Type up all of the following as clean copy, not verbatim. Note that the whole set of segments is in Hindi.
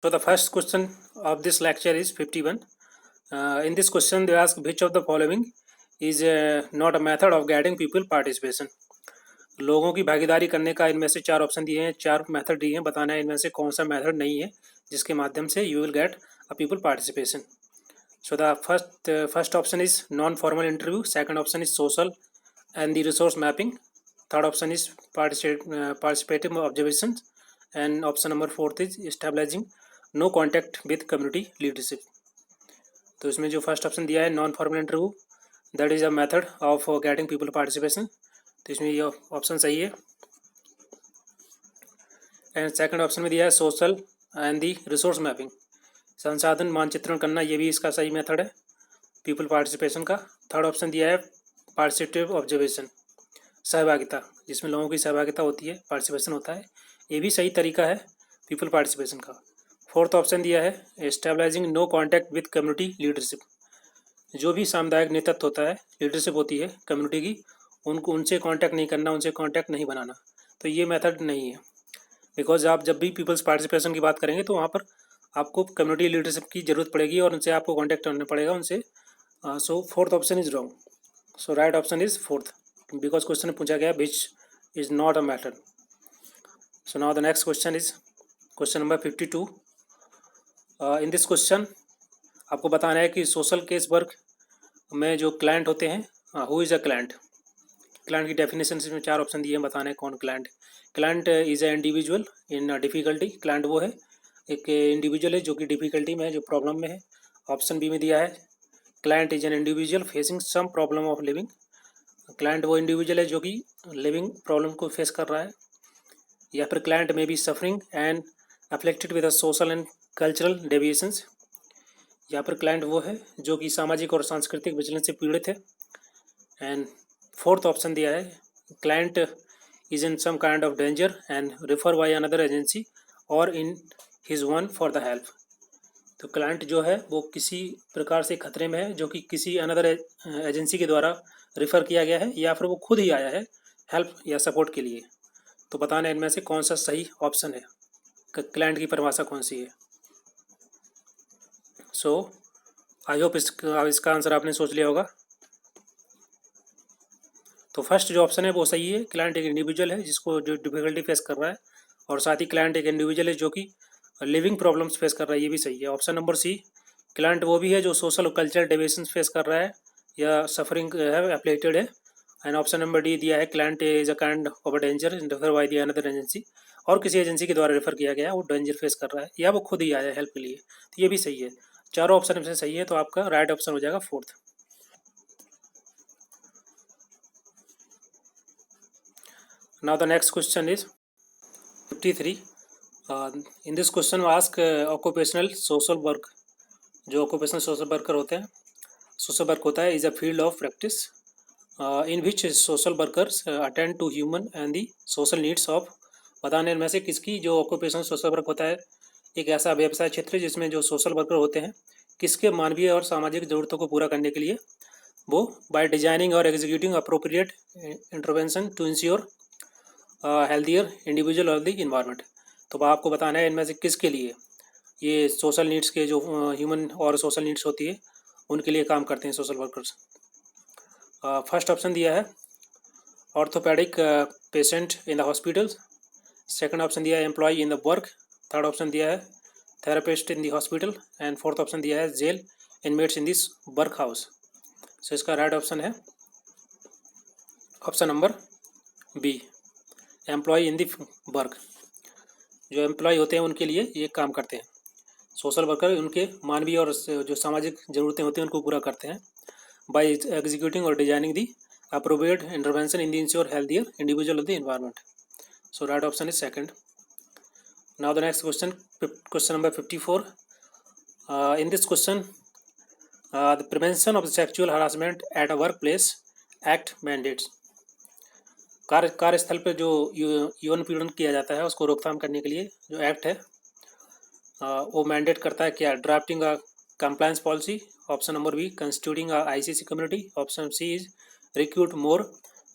So the first question of this lecture is 51. In this question, they ask which of the following is not a method of guiding people participation. लोगों की भागीदारी करने का इनमें से चार ऑप्शन दिए हैं, चार मेथड दिए हैं, बताना है इनमें से कौन सा मेथड नहीं है जिसके माध्यम से you will get a people participation. So the first option is non-formal interview. Second option is social and the resource mapping. Third option is participative observations, and option number fourth is establishing no contact with community leadership. तो इसमें जो फर्स्ट ऑप्शन दिया है non formal interview, that is a method of getting people participation, तो इसमें ये ऑप्शन सही है. एंड सेकंड ऑप्शन में दिया है social and the resource mapping, संसाधन मानचित्रण करना, ये भी इसका सही मेथड है पीपल पार्टिसिपेशन का. थर्ड ऑप्शन दिया है पार्टिसिपेटिव ऑब्जर्वेशन, सहभागिता, जिसमें लोगों की सहभागिता होती है, पार्टिसिपेशन होता है, ये भी सही तरीका है पीपल पार्टिसिपेशन का. फोर्थ ऑप्शन दिया है establishing no contact with community leadership, जो भी सामुदायिक नेतृत्व होता है, लीडरशिप होती है कम्युनिटी की, उनको उनसे कांटेक्ट नहीं करना, उनसे कांटेक्ट नहीं बनाना, तो ये मेथड नहीं है. बिकॉज आप जब भी पीपल्स पार्टिसिपेशन की बात करेंगे तो वहाँ पर आपको कम्युनिटी लीडरशिप की जरूरत पड़ेगी और उनसे आपको कांटेक्ट करना पड़ेगा उनसे. So fourth option is wrong. So right option is fourth, because question में पूछा गया which is not a method. So now the next question is question number 52. In this question आपको बताना है कि सोशल केस वर्क में जो क्लाइंट होते हैं, who is a client. Client की डेफिनेशन इसमें चार ऑप्शन दिए हैं, बताना है कौन client. Client is a individual in difficulty, client वो है एक इंडिविजुअल है जो कि डिफ़िकल्टी में है, जो प्रॉब्लम में है. ऑप्शन बी में दिया है client is an individual facing some problem of living, client वो इंडिविजुअल है जो कि लिविंग प्रॉब्लम को फेस कर रहा है. या फिर क्लाइंट में be suffering and afflicted with social and cultural deviations, या फिर क्लाइंट वो है जो कि सामाजिक और सांस्कृतिक विचलन से पीड़ित है. एंड फोर्थ ऑप्शन दिया है client is in some kind of danger and refer by another agency और in his one for the help. तो क्लाइंट जो है वो किसी प्रकार से खतरे में है जो कि किसी अनदर एजेंसी के द्वारा रेफर किया गया है या फिर वो खुद ही आया है हेल्प या सपोर्ट के लिए. तो बताना है इनमें से कौन सा सही ऑप्शन है, क्लाइंट की परिभाषा कौन सी है. सो आई होप इसका आंसर आपने सोच लिया होगा. तो फर्स्ट जो ऑप्शन है वो सही है, क्लाइंट एक इंडिविजुअल है जिसको जो डिफिकल्टी फेस कर रहा है, और साथ ही क्लाइंट एक इंडिविजुअल है जो कि लिविंग प्रॉब्लम्स फेस कर रहा है, ये भी सही है. ऑप्शन नंबर सी, क्लाइंट वो भी है जो सोशल और कल्चरल डेविएशन फेस कर रहा है या सफरिंग है, एप्लेटेड है. एंड ऑप्शन नंबर डी दिया है client is a kind of a danger refer by the another agency, और किसी एजेंसी के द्वारा रेफर किया गया, वो डेंजर फेस कर रहा है या वो खुद ही आया है हेल्प के लिए, तो ये भी सही है. चारों ऑप्शन में से सही है, तो आपका राइट ऑप्शन हो जाएगा fourth. Now the next question is 53. In this question we ask occupational social work, जो occupational social worker होते हैं, social work होता है is a field of practice in which social workers attend to human and the social needs of. बताने में से किसकी जो occupational social work होता है एक ऐसा व्यवसाय क्षेत्र जिसमें जो सोशल वर्कर होते हैं किसके मानवीय और सामाजिक ज़रूरतों को पूरा करने के लिए वो बाय डिजाइनिंग और executing appropriate intervention to ensure healthier individual और द इन्वायरमेंट. तो आपको बताना है इनमें से किसके लिए ये सोशल नीड्स के जो ह्यूमन और सोशल नीड्स होती है उनके लिए काम करते हैं सोशल वर्कर्स. फर्स्ट ऑप्शन दिया है orthopaedic patient in the hospital. Second option दिया है employ in the work. Third option दिया है therapist in the hospital. And fourth option दिया है jail inmates in this work house. So इसका राइट ऑप्शन है option number B, employ in the work. जो एम्प्लॉय होते हैं उनके लिए ये काम करते हैं, सोशल वर्कर उनके मानवीय और जो सामाजिक ज़रूरतें होती हैं उनको पूरा करते हैं बाय एग्जीक्यूटिंग और designing the appropriate intervention in the ensure healthier individual of the environment. So right option is second. Now the next question, question number 54. In this question the prevention of sexual harassment at a work place act mandates. कार्यस्थल पर जो यौन पीड़न किया जाता है उसको रोकथाम करने के लिए जो एक्ट है वो मैंडेट करता है क्या, drafting a compliance policy. Option number B constituting a ICC community. Option C is recruit more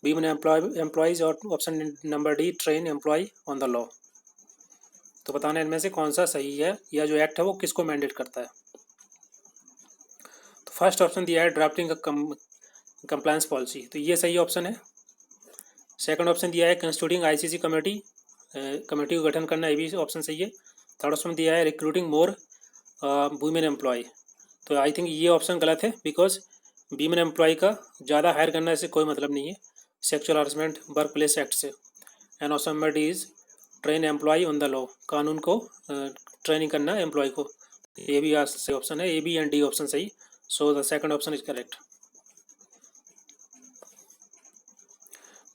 women employees, और option number D train employ on the law. तो बताना है इनमें से कौन सा सही है या जो एक्ट है वो किसको मैंडेट करता है। तो फर्स्ट ऑप्शन दिया है ड्राफ्टिंग कंप्लायंस पॉलिसी, तो ये सही ऑप्शन है। सेकंड ऑप्शन दिया है कंस्टिट्यूटिंग आईसीसी कमेटी, कमेटी को गठन करना, ये भी ऑप्शन सही है। थर्ड ऑप्शन दिया है रिक्रूटिंग मोर वुमेन एम्प्लॉय, तो आई थिंक ये ऑप्शन गलत है, बिकॉज वीमेन एम्प्लॉय का ज़्यादा हायर करने से कोई मतलब नहीं है sexual harassment work place act से। And option number D is train employ on the law, कानून को ट्रेनिंग करना एम्प्लॉय को, ये भी सही ऑप्शन है, A B and D option सही। So the second option is correct.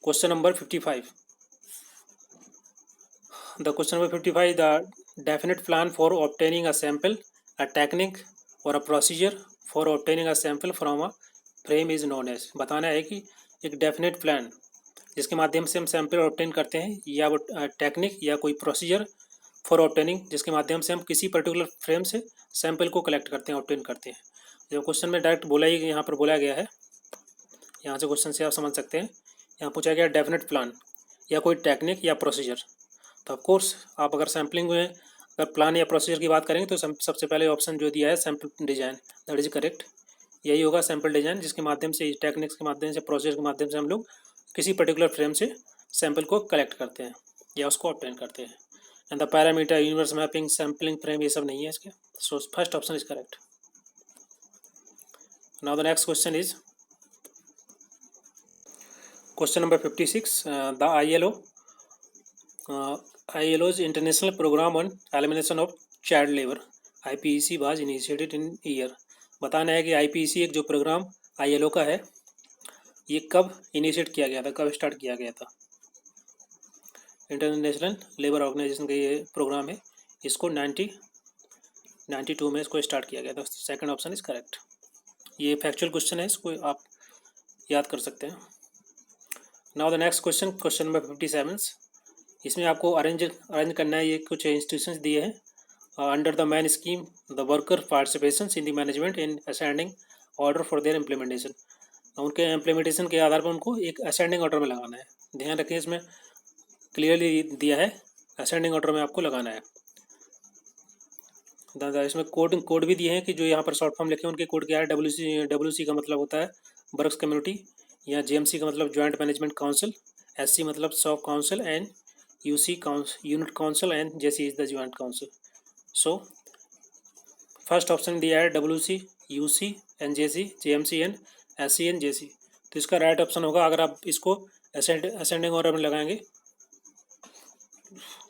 Question number 55, the question number 55, the definite plan for obtaining a sample, a technique or a procedure for obtaining a sample from a frame is known as। बताना है कि एक डेफिनेट प्लान जिसके माध्यम से हम सैंपल ऑब्टेन करते हैं, या वो टेक्निक या कोई प्रोसीजर फॉर ऑब्टेनिंग जिसके माध्यम से हम किसी पर्टिकुलर फ्रेम से सैंपल को कलेक्ट करते हैं, ऑब्टेन करते हैं। जो क्वेश्चन में डायरेक्ट बोला ही यहाँ पर बोला गया है, यहाँ से क्वेश्चन से आप समझ सकते हैं। यहाँ पूछा गया डेफिनेट प्लान या कोई टेक्निक या प्रोसीजर, तो ऑफकोर्स आप अगर सैम्पलिंग में अगर प्लान या प्रोसीजर की बात करेंगे तो सबसे पहले ऑप्शन जो दिया है sample design, that is correct. यही होगा सैम्पल डिजाइन, जिसके माध्यम से टेक्निक्स के माध्यम से प्रोसीजर के माध्यम से हम लोग किसी पर्टिकुलर फ्रेम से सैंपल को कलेक्ट करते हैं या उसको ऑब्टेन करते हैं। And the parameter, universe mapping, sampling frame, ये सब नहीं है इसके। So first option is correct. Now the next question is question number 56, the ILO's International Program on Elimination of Child Labor IPEC was initiated in year। बताना है कि IPEC एक जो प्रोग्राम ILO का है, ये कब इनिशिएट किया गया था, कब स्टार्ट किया गया था। इंटरनेशनल लेबर ऑर्गेनाइजेशन का ये प्रोग्राम है, इसको 1992 में इसको स्टार्ट किया गया था। Second option is correct. ये फैक्चुअल क्वेश्चन है, इसको आप याद कर सकते हैं। Now the next question, question number 57, इसमें आपको अरेंज करना है, ये कुछ इंस्टीट्यूशंस दिए हैं under the man scheme, the worker participation in the management in ascending order for their implementation. उनके इम्प्लीमेंटेशन के आधार पर उनको एक असेंडिंग ऑर्डर में लगाना है। ध्यान रखिए, इसमें क्लियरली दिया है असेंडिंग ऑर्डर में आपको लगाना है। इसमें कोड भी दिए हैं कि जो यहाँ पर शॉर्ट फॉर्म लिखे हैं उनके कोड क्या है। WC का मतलब होता है वर्क्स कम्युनिटी, या JMC का मतलब जॉइंट मैनेजमेंट काउंसिल, SC मतलब सब council, and UC unit council, and JC is the joint council. So first option दिया है WC, UC and JC, JMC and SC and JC, तो इसका राइट ऑप्शन होगा। अगर आप इसको असेंडिंग ऑर्डर में लगाएंगे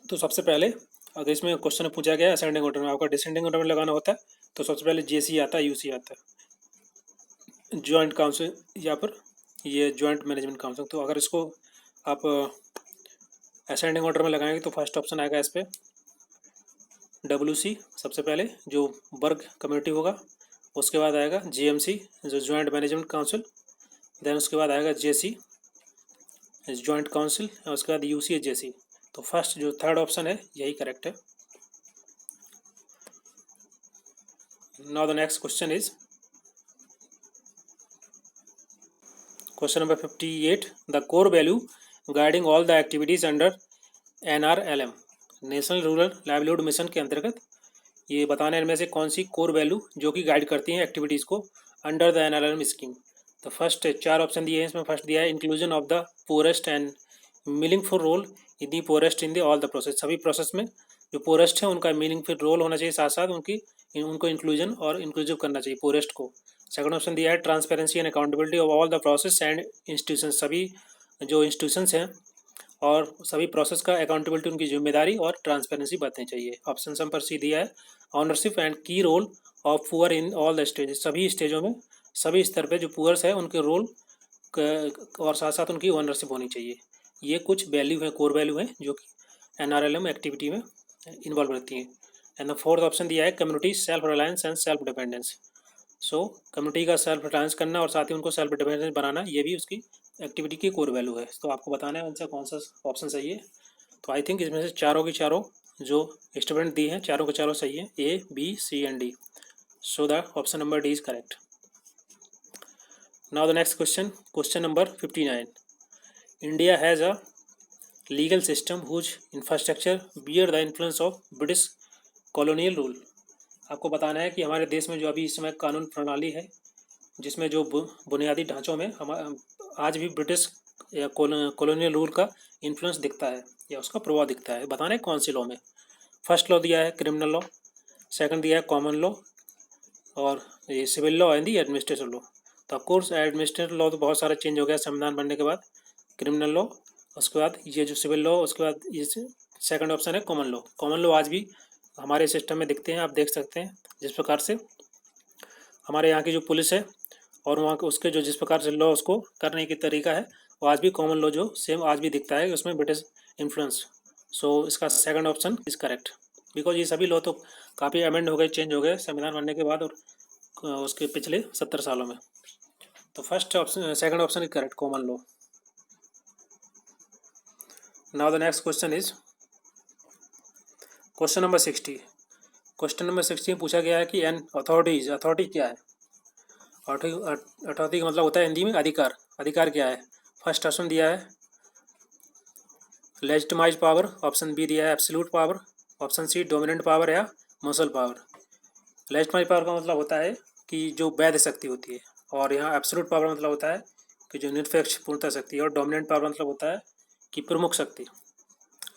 तो सबसे पहले, अगर इसमें क्वेश्चन पूछा गया असेंडिंग ऑर्डर में, आपका डिसेंडिंग ऑर्डर में लगाना होता है, तो सबसे पहले JC आता है, UC आता है, जॉइंट काउंसिल या फिर ये जॉइंट मैनेजमेंट काउंसिल। तो अगर इसको आप असेंडिंग ऑर्डर में लगाएंगे तो फर्स्ट ऑप्शन आएगा इस पर WC सबसे पहले जो वर्क कम्युनिटी होगा, उसके बाद आएगा JMC जो जॉइंट मैनेजमेंट काउंसिल, देन उसके बाद आएगा JC जॉइंट काउंसिल, और उसके बाद UC JC। तो फर्स्ट जो थर्ड ऑप्शन है यही करेक्ट है। Now the next question is question number 58, the core value guiding all the activities under NRLM, national rural livelihood mission के अंतर्गत ये बताना है इनमें से कौन सी कोर वैल्यू जो कि गाइड करती हैं एक्टिविटीज़ को अंडर द NRLM स्कीम। तो फर्स्ट चार ऑप्शन दिए हैं, इसमें फर्स्ट दिया है inclusion of the poorest and meaningful role in the poorest in the all the process. सभी प्रोसेस में जो पोरेस्ट है उनका मीनिंगफुल रोल होना चाहिए, साथ साथ उनको इंक्लूजन और इंक्लूसिव करना चाहिए पोरेस्ट को। सेकंड ऑप्शन दिया है transparency and accountability of all the process and institution, सभी जो इंस्टीट्यूशंस हैं और सभी प्रोसेस का अकाउंटेबिलिटी, उनकी जिम्मेदारी और ट्रांसपेरेंसी बरतनी चाहिए। ऑप्शन नंबर सी दिया है ownership and key role of poor in all the stages, सभी स्टेजों में सभी स्तर पे जो पुअर्स है उनके रोल और साथ साथ उनकी ओनरशिप होनी चाहिए। ये कुछ वैल्यू है, कोर वैल्यू है जो कि NRLM एक्टिविटी में इन्वॉल्व रहती हैं। एंड द फोर्थ ऑप्शन दिया है community self reliance and self dependence. So community का सेल्फ रिलायंस करना और साथ ही उनको सेल्फ डिपेंडेंस बनाना, ये भी उसकी एक्टिविटी की कोर वैल्यू है। तो आपको बताना है उनसे कौन सा ऑप्शन सही है। तो आई थिंक इसमें से चारों की चारों जो स्टेटमेंट दी हैं चारों के चारों सही है, A, B, C and D। So the option number D is correct. Now the next question, question number 59, India has a legal system whose infrastructure bear the influence of British colonial rule. आपको बताना है कि हमारे देश में जो अभी इस समय कानून प्रणाली है, जिसमें जो बुनियादी ढांचों में हम आज भी ब्रिटिश या कॉलोनियल रूल का इन्फ्लुएंस दिखता है या उसका प्रभाव दिखता है। बताना है कौन से लॉ में। फर्स्ट लॉ दिया है क्रिमिनल लॉ, सेकंड दिया है कॉमन लॉ, और ये civil law and the administrative law. तो ऑफकोर्स एडमिनिस्ट्रेटिव लॉ तो बहुत सारा चेंज हो गया संविधान बनने के बाद। क्रिमिनल लॉ, उसके बाद ये जो सिविल लॉ, उसके बाद ये सेकंड ऑप्शन है कॉमन लॉ। कॉमन लॉ आज भी हमारे सिस्टम में दिखते हैं, आप देख सकते हैं। जिस प्रकार से हमारे यहाँ की जो पुलिस है और वहाँ के उसके जो जिस प्रकार से लॉ उसको करने की तरीका है, वो आज भी कॉमन लॉ जो सेम आज भी दिखता है, उसमें ब्रिटिश इन्फ्लुएंस। सो इसका second option is correct, because ये सभी लॉ तो काफ़ी अमेंड हो गए, चेंज हो गए संविधान बनने के बाद और उसके पिछले 70 सालों में। तो first option, second option is correct, common law. Now the next question is question number 60। Question number 60 में पूछा गया है कि एन अथॉरिटीज, अथॉरिटी क्या है? अथॉरिटी का मतलब होता है हिंदी में अधिकार। अधिकार क्या है? फर्स्ट ऑप्शन दिया है लेजिटिमाइज पावर, ऑप्शन बी दिया है absolute power, option C dominant power या मसल पावर। लेजिटिमाइज पावर का मतलब होता है कि जो वैध शक्ति होती है, और यहाँ एब्सोल्यूट पावर मतलब होता है कि जो निरपेक्ष पूर्णता शक्ति है, और डोमिनेंट पावर मतलब होता है कि प्रमुख शक्ति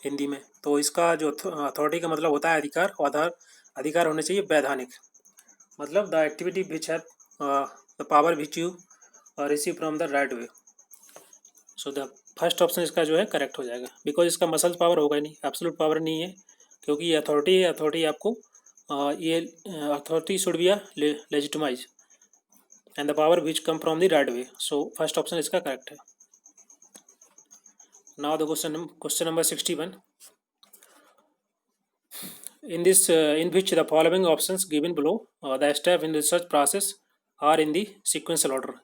हिंदी में। तो इसका जो अथॉरिटी का मतलब होता है अधिकार, और अधिकार होने चाहिए वैधानिक, मतलब the activity which have the power which you receive from the right way. So the first option इसका जो है करेक्ट हो जाएगा, बिकॉज इसका मसल पावर होगा ही नहीं, एब्सोल्यूट पावर नहीं है, क्योंकि ये अथॉरिटी है। अथॉरिटी आपको ये authority should be legitimise and the power which come from the right way. So first option इसका करेक्ट है। Now the question number 61। In this, in which the following options given below, the step in research process are in the sequential order।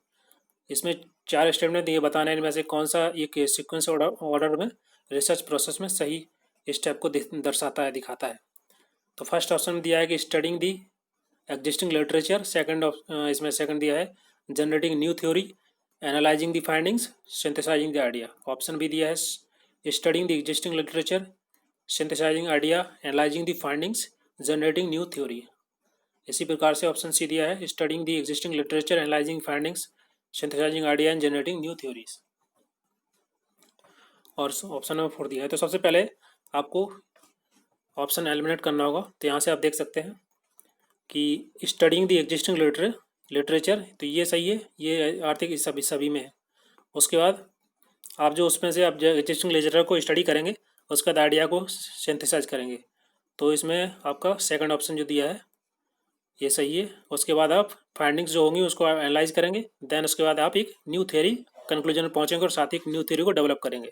इसमें 4 स्टेप ने दिए, बताना है इनमें से कौन सा एक सीक्वेंस ऑर्डर में रिसर्च प्रोसेस में सही स्टेप को दर्शाता है, दिखाता है। तो फर्स्ट ऑप्शन में दिया है कि studying the existing literature. Second इसमें सेकंड दिया है generating new theory, analysing the findings, synthesising the idea. Option B दिया है studying the existing literature, synthesising idea, analysing the findings, generating new theory. इसी प्रकार से ऑप्शन सी दिया है studying the existing literature, analysing findings, synthesising idea and generating new theories. और ऑप्शन नंबर 4 दिया है। तो सबसे पहले आपको ऑप्शन एलिमिनेट करना होगा। तो यहाँ से आप देख सकते हैं कि स्टडिंग द एग्जिस्टिंग लिटरेचर, तो ये सही है, ये आर्थिक सभी में है। उसके बाद आप जो उसमें से आप एग्जिस्टिंग लिटरेचर को स्टडी करेंगे, उसके बाद आइडिया को सिंथेसाइज करेंगे, तो इसमें आपका सेकंड ऑप्शन जो दिया है ये सही है। उसके बाद आप फाइंडिंग्स जो होंगी उसको एनालाइज करेंगे, देन उसके बाद आप एक न्यू थ्योरी कंक्लूजन में पहुंचेंगे और साथ ही एक न्यू थ्योरी को डेवलप करेंगे।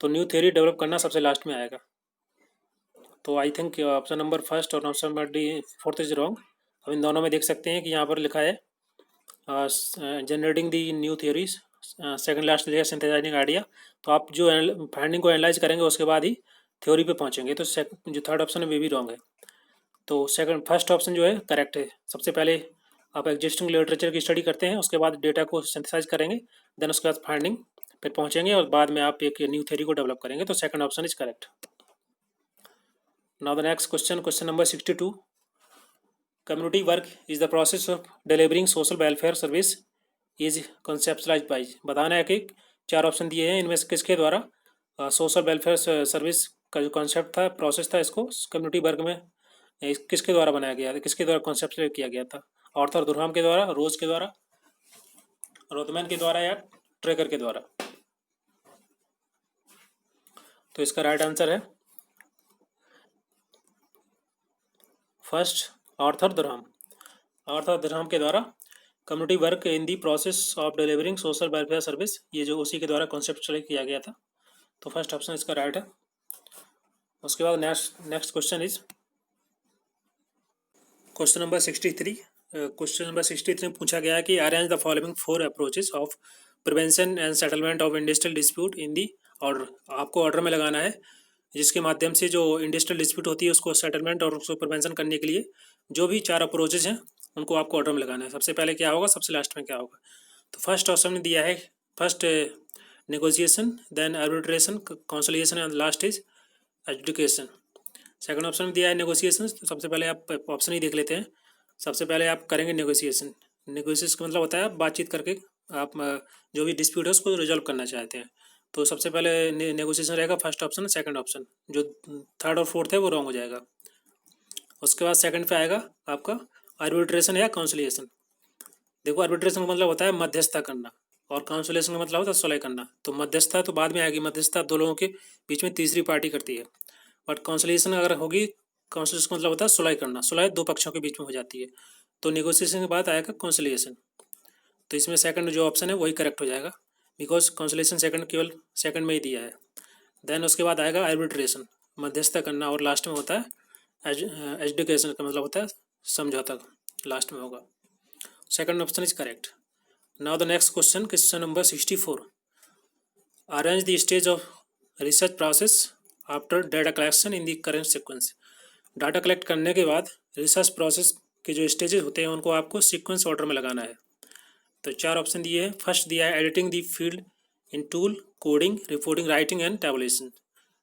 तो न्यू थ्योरी डेवलप करना सबसे लास्ट में आएगा। तो I think option number first और option number D 4 is wrong. अब इन दोनों में देख सकते हैं कि यहाँ पर लिखा है जनरेटिंग दी न्यू थ्योरीज, सेकंड लास्ट लिखा है सिंथेसाइजिंग आइडिया। तो आप जो फाइंडिंग को एनालाइज करेंगे उसके बाद ही थ्योरी पे पहुंचेंगे। तो जो थर्ड ऑप्शन है वे भी रॉन्ग है। तो फर्स्ट ऑप्शन जो है करेक्ट है। सबसे पहले आप एग्जिस्टिंग लिटरेचर की स्टडी करते हैं, उसके बाद डेटा को सिंथेसाइज करेंगे, देन उसके बाद फाइंडिंग फिर पहुंचेंगे और बाद में आप एक न्यू थ्योरी को डेवलप करेंगे। तो second option is correct. Now the next question, question number 62। Community work is the process of delivering social welfare service is conceptualize by. बताना है कि 4 ऑप्शन दिए हैं, इनमें से किसके द्वारा सोशल वेलफेयर सर्विस का जो कॉन्सेप्ट था, प्रोसेस था, इसको कम्युनिटी वर्क में किसके द्वारा बनाया गया था, किसके द्वारा कॉन्सेप्ट किया गया था? आर्थर दुरहाम के द्वारा, रोज के द्वारा, रोथमैन के द्वारा या ट्रेकर के द्वारा? तो इसका राइट आंसर है फर्स्ट, आर्थर दुरहाम। आर्थर दुरहाम के द्वारा community work in the process of delivering social welfare service, ये जो उसी के द्वारा कॉन्सेप्चुअल किया गया था। तो फर्स्ट ऑप्शन इसका राइट है। उसके बाद next question is question number 63। Question number 63 में पूछा गया है कि arrange the following 4 approaches of prevention and settlement of industrial dispute in the order. आपको ऑर्डर में लगाना है जिसके माध्यम से जो इंडस्ट्रियल डिस्प्यूट होती है उसको सेटलमेंट और उसको प्रिवेंशन करने के लिए जो भी 4 अप्रोचेज हैं उनको आपको ऑर्डर में लगाना है। सबसे पहले क्या होगा, सबसे लास्ट में क्या होगा? तो फर्स्ट ऑप्शन में दिया है first negotiation, then arbitration, conciliation and last is adjudication. Second option में दिया है नेगोशिएशन, तो सबसे पहले आप ऑप्शन ही देख लेते हैं। सबसे पहले आप करेंगे नेगोशिएशन। नेगोशिएशन का मतलब होता है बातचीत करके आप जो भी डिस्प्यूट है उसको रिजॉल्व करना चाहते हैं। तो सबसे पहले नेगोशिएशन रहेगा फर्स्ट ऑप्शन। सेकंड ऑप्शन जो थर्ड और फोर्थ है वो रॉन्ग हो जाएगा। उसके बाद सेकंड पे आएगा आपका आर्बिट्रेशन या काउंसिलिएशन। देखो आर्बिट्रेशन का मतलब होता है मध्यस्थता करना और काउंसिलेशन का मतलब होता है सुलह करना। तो मध्यस्थता तो बाद में आएगी, मध्यस्थता दो लोगों के बीच में तीसरी पार्टी करती है। बट काउंसिलेशन अगर होगी, काउंसिलेशन का मतलब होता है सुलह करना, सुलह दो पक्षों के बीच में हो जाती है। तो नेगोशिएशन के बाद आएगा काउंसिलिएशन। तो इसमें सेकंड जो ऑप्शन है वही करेक्ट हो जाएगा, बिकॉज काउंसिलेशन सेकंड केवल सेकंड में ही दिया है। देन उसके बाद आएगा आर्बिट्रेशन, मध्यस्थता करना, और लास्ट में होता है एजुकेशन का मतलब होता है समझौता, लास्ट में होगा। Second option is correct. Now the next question, question number 64। Arrange the stage of research process after data collection in the current sequence. Data collect करने के बाद रिसर्च प्रोसेस के जो स्टेजेस होते हैं उनको आपको सीक्वेंस ऑर्डर में लगाना है। तो चार ऑप्शन दिए हैं। फर्स्ट दिया है editing the field in tool, coding, reporting, writing and tabulation.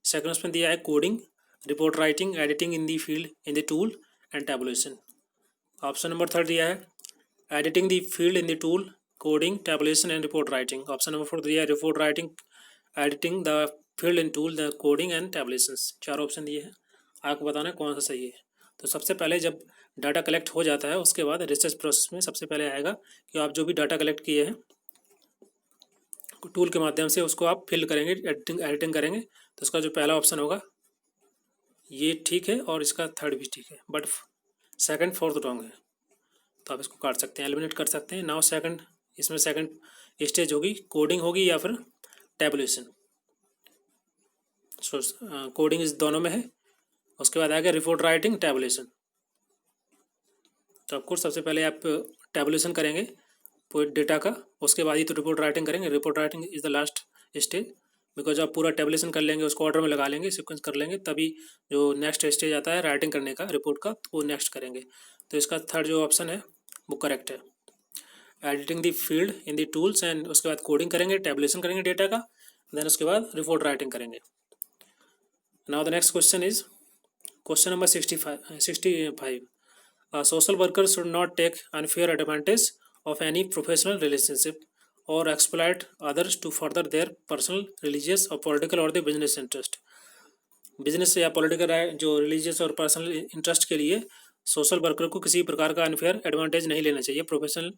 Second option दिया है coding, report writing, editing in the field in the tool and tabulation. Option number third दिया है editing the field in the tool, coding, tabulation and report writing. Option number fourth दिया है report writing, editing the field in tool, the coding and tabulation. चार ऑप्शन दिए हैं, आपको बताना है कौन सा सही है। तो सबसे पहले जब डाटा कलेक्ट हो जाता है उसके बाद रिसर्च प्रोसेस में सबसे पहले आएगा कि आप जो भी डाटा कलेक्ट किए हैं टूल के माध्यम से उसको आप फिल करेंगे, एडिटिंग करेंगे। तो इसका जो पहला ऑप्शन होगा ये ठीक है और इसका थर्ड भी ठीक है, बट सेकंड फोर्थ रॉन्ग है। तो आप इसको काट सकते हैं, एलिमिनेट कर सकते हैं। नाउ सेकंड, इसमें सेकंड स्टेज होगी कोडिंग होगी या फिर टैबुलेशन। सो कोडिंग इस दोनों में है। उसके बाद आएगा रिपोर्ट राइटिंग, टैबुलेशन। तो ऑफकोर्स सबसे पहले आप टैबुलेशन करेंगे पूरे डेटा का, उसके बाद ही तो रिपोर्ट राइटिंग करेंगे। Report writing is the last stage, because आप पूरा टैबुलेशन कर लेंगे, उसको ऑर्डर में लगा लेंगे, सीक्वेंस कर लेंगे, तभी जो नेक्स्ट स्टेज आता है राइटिंग करने का रिपोर्ट का, तो वो नेक्स्ट करेंगे। तो इसका थर्ड जो ऑप्शन है वो करेक्ट है, editing the field in the tools, and उसके बाद कोडिंग करेंगे, टैबुलेशन करेंगे डेटा का, देन उसके बाद रिपोर्ट राइटिंग करेंगे। Now the next question is question number 65। social workers should not take unfair advantage of any professional relationship or exploit others to further their personal, religious or political or the business interest। Business या पॉलिटिकल जो रिलीजियस और पर्सनल इंटरेस्ट के लिए सोशल वर्कर को किसी प्रकार का अनफेयर एडवांटेज नहीं लेना चाहिए professional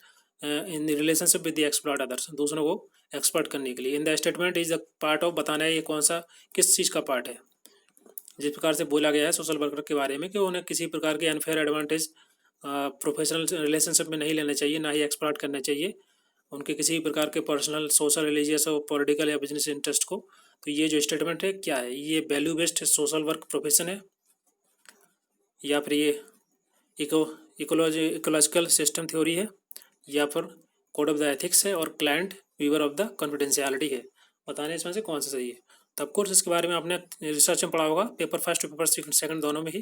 in relationship with the exploit others, दूसरों को एक्सपर्ट करने के लिए। In the statement is the part of, बताना है ये कौन सा किस चीज़ का पार्ट है। जिस प्रकार से बोला गया है सोशल वर्कर के बारे में कि उन्हें किसी प्रकार के अनफेयर एडवांटेज प्रोफेशनल रिलेशनशिप में नहीं लेना चाहिए, ना ही एक्सप्लॉइट करना चाहिए उनके किसी प्रकार के पर्सनल, सोशल, रिलीजियस और पॉलिटिकल या बिजनेस इंटरेस्ट को। तो ये जो स्टेटमेंट है क्या है, ये value based social work profession है या फिर ये इकोलॉजिकल सिस्टम थ्योरी है या फिर कोड ऑफ द एथिक्स है और client waiver of the confidentiality है। बताने इसमें से कौन सा सही है। तो ऑफकोर्स इसके बारे में आपने रिसर्च में पढ़ा होगा पेपर फर्स्ट और पेपर सेकंड दोनों में ही,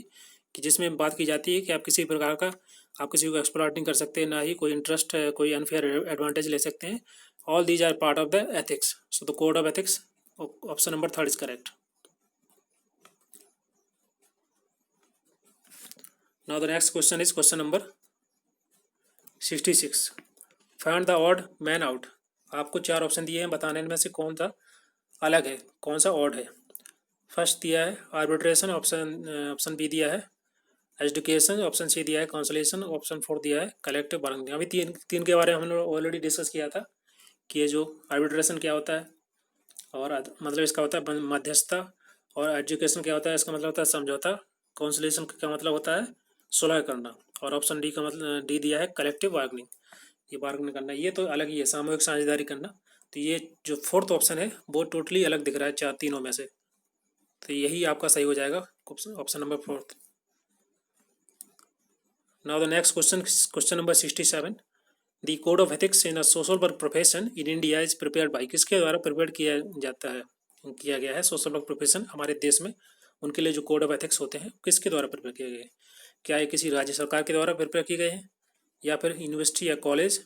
कि जिसमें बात की जाती है कि आप किसी प्रकार का आप किसी को एक्सप्लॉइट नहीं कर सकते, ना ही कोई इंटरेस्ट कोई अनफेयर एडवांटेज ले सकते हैं। All these are part of the ethics, so the code of ethics, option number third is correct. Now the next question is question number 66। Find the odd man out. आपको चार ऑप्शन दिए हैं, बताने में से कौन सा अलग है, कौन सा ऑड है। फर्स्ट दिया है आर्बिट्रेशन, ऑप्शन बी दिया है एजुकेशन, ऑप्शन सी दिया है काउंसलेशन, ऑप्शन फोर दिया है कलेक्टिव बार्गेनिंग। अभी तीन तीन के बारे में हमने ऑलरेडी डिस्कस किया था कि ये जो आर्बिट्रेशन क्या होता है और मतलब इसका होता है मध्यस्थता, और एजुकेशन क्या होता है इसका मतलब होता है समझौता, काउंसलेशन का मतलब होता है सुलह करना, और ऑप्शन डी का मतलब डी दिया है कलेक्टिव बार्गेनिंग, ये बार्गेनिंग करना। ये तो अलग ही है, सामूहिक साझेदारी करना। तो ये जो फोर्थ ऑप्शन है वो टोटली अलग दिख रहा है चार तीनों में से, तो यही आपका सही हो जाएगा, option number fourth. Now the next question, question number 67। The code of ethics in a social work profession in India is prepared by, किसके द्वारा प्रिपेयर किया जाता है, किया गया है सोशल वर्क प्रोफेशन हमारे देश में, उनके लिए जो कोड ऑफ एथिक्स होते हैं किसके द्वारा प्रिपेयर किए गए। क्या ये किसी राज्य सरकार के द्वारा प्रिपेयर किए गए हैं, या फिर यूनिवर्सिटी या कॉलेज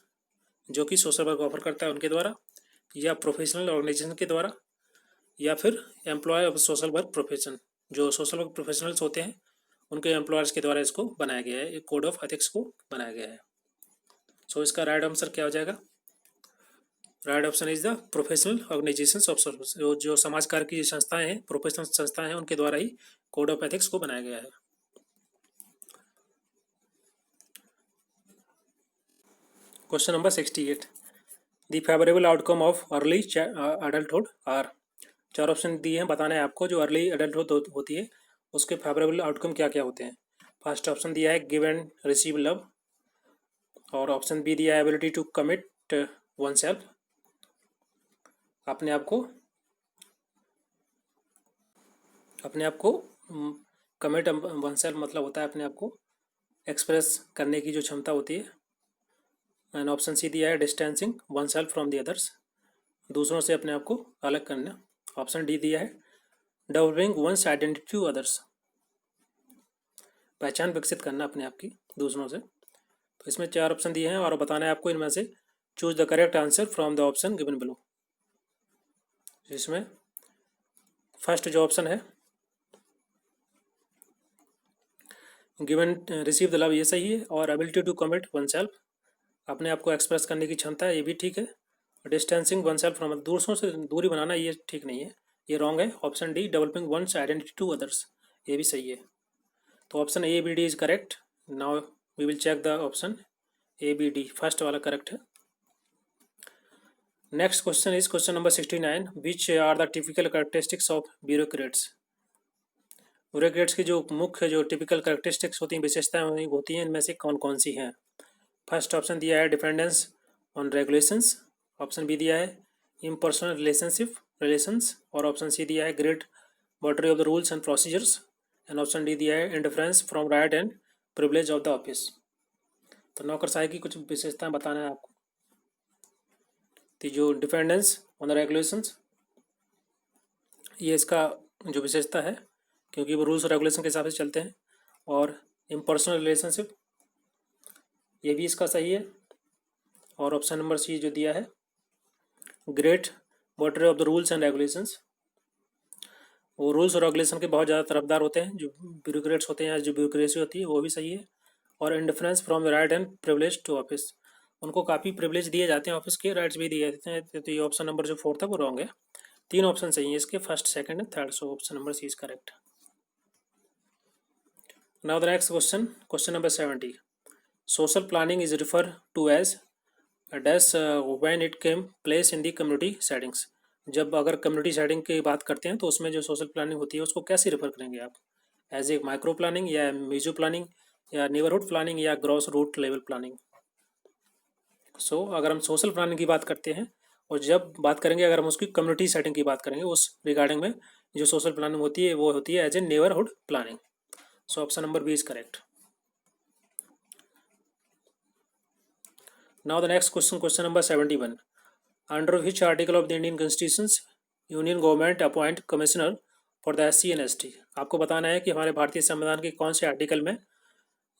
जो कि सोशल वर्क ऑफर करता है उनके द्वारा, या प्रोफेशनल ऑर्गेनाइजेशन के द्वारा, या फिर employ of social work profession, जो सोशल वर्क प्रोफेशनल्स होते हैं उनके एम्प्लॉयर्स के द्वारा इसको बनाया गया है, एक कोड ऑफ एथिक्स को बनाया गया है। सो इसका राइट आंसर क्या हो जाएगा? Right option is the professional organisations of service, जो समाज कार्य की संस्थाएं हैं, प्रोफेशनल संस्थाएं हैं, उनके द्वारा ही कोड ऑफ एथिक्स को बनाया गया है। Question number 68, the favourable outcome of early adulthood are. चार ऑप्शन दिए हैं, बताना है आपको जो अर्ली एडल्टहुड होती है उसके फेवरेबल आउटकम क्या क्या होते हैं। फर्स्ट ऑप्शन दिया है गिव एंड रिसीव लव, और ऑप्शन बी दिया है ability to commit oneself, अपने आप को कमिट वन सेल्फ मतलब होता है अपने आप को एक्सप्रेस करने की जो क्षमता होती है। एंड ऑप्शन सी दिया है distancing one self from the others, दूसरों से अपने आप को अलग करना। ऑप्शन डी दिया है developing one's identity to others, पहचान विकसित करना अपने आप की दूसरों से। तो इसमें चार ऑप्शन दिए हैं और बताना है आपको इनमें से choose the correct answer from the option given below. इसमें फर्स्ट जो ऑप्शन है गिवन रिसीव द लव, ये सही है, और ability to commit oneself, अपने आप को एक्सप्रेस करने की क्षमता है, ये भी ठीक है। डिस्टेंसिंग वन सेल्फ फ्रॉम, दूसरों से दूरी बनाना, ये ठीक नहीं है, ये रॉन्ग है। Option D developing one's identity to others, ये भी सही है। तो option A B D is correct. Now we will check the option A B D, first वाला करेक्ट है। Next question is question number 69, which are the typical characteristics of bureaucrats. Bureaucrats की जो मुख्य जो टिपिकल कैरेक्टरिस्टिक्स होती हैं, विशेषताएं होती हैं, इनमें से कौन कौन सी हैं। फर्स्ट ऑप्शन दिया है dependence on regulations, option B दिया है इम्पर्सनल रिलेशंस, और ऑप्शन सी दिया है great battery of the rules and procedures, and option D दिया है indifference from right and privilege of the office. तो नौकरशाही की कुछ विशेषताएं बताना है आपको। तो जो डिपेंडेंस ऑन द रेगुलेशंस, ये इसका जो विशेषता है, क्योंकि वो रूल्स और रेगुलेशन के हिसाब से चलते हैं। और इम्पर्सनल रिलेशनशिप, ये भी इसका सही है। और ऑप्शन नंबर सी जो दिया है great battery of the rules and regulations, वो रूल्स और रेगुलेशन के बहुत ज़्यादा तरफदार होते हैं जो ब्यूरोक्रेट्स होते हैं, या जो ब्यूरोक्रेसी होती है, वो भी सही है। और indifference from the right and privilege to office, उनको काफ़ी प्रिविलेज दिए जाते हैं, ऑफिस के राइट्स भी दिए जाते हैं। तो ये ऑप्शन नंबर जो फोर्थ है वो रॉन्ग है। तीन ऑप्शन सही है इसके, first second and third, so option number C is correct. Now the next question, question number 70, social planning is refer to as dash when it came place in the community settings. जब अगर कम्युनिटी सेटिंग की बात करते हैं तो उसमें जो सोशल प्लानिंग होती है उसको कैसे रेफर करेंगे आप, एज ए माइक्रो प्लानिंग, या मेजो प्लानिंग, या नेबरहुड प्लानिंग, या ग्रॉस रूट लेवल प्लानिंग। सो अगर हम सोशल प्लानिंग की बात करते हैं, और जब बात करेंगे अगर हम उसकी कम्युनिटी सेटिंग की बात करेंगे, उस रिगार्डिंग में जो सोशल प्लानिंग होती है वो होती है as a neighbourhood planning. So option number B is correct. Now the next question, question number 71, under which article of the Indian constitution union government appoint commissioner for the SC and ST। आपको बताना है कि हमारे भारतीय संविधान के कौन से आर्टिकल में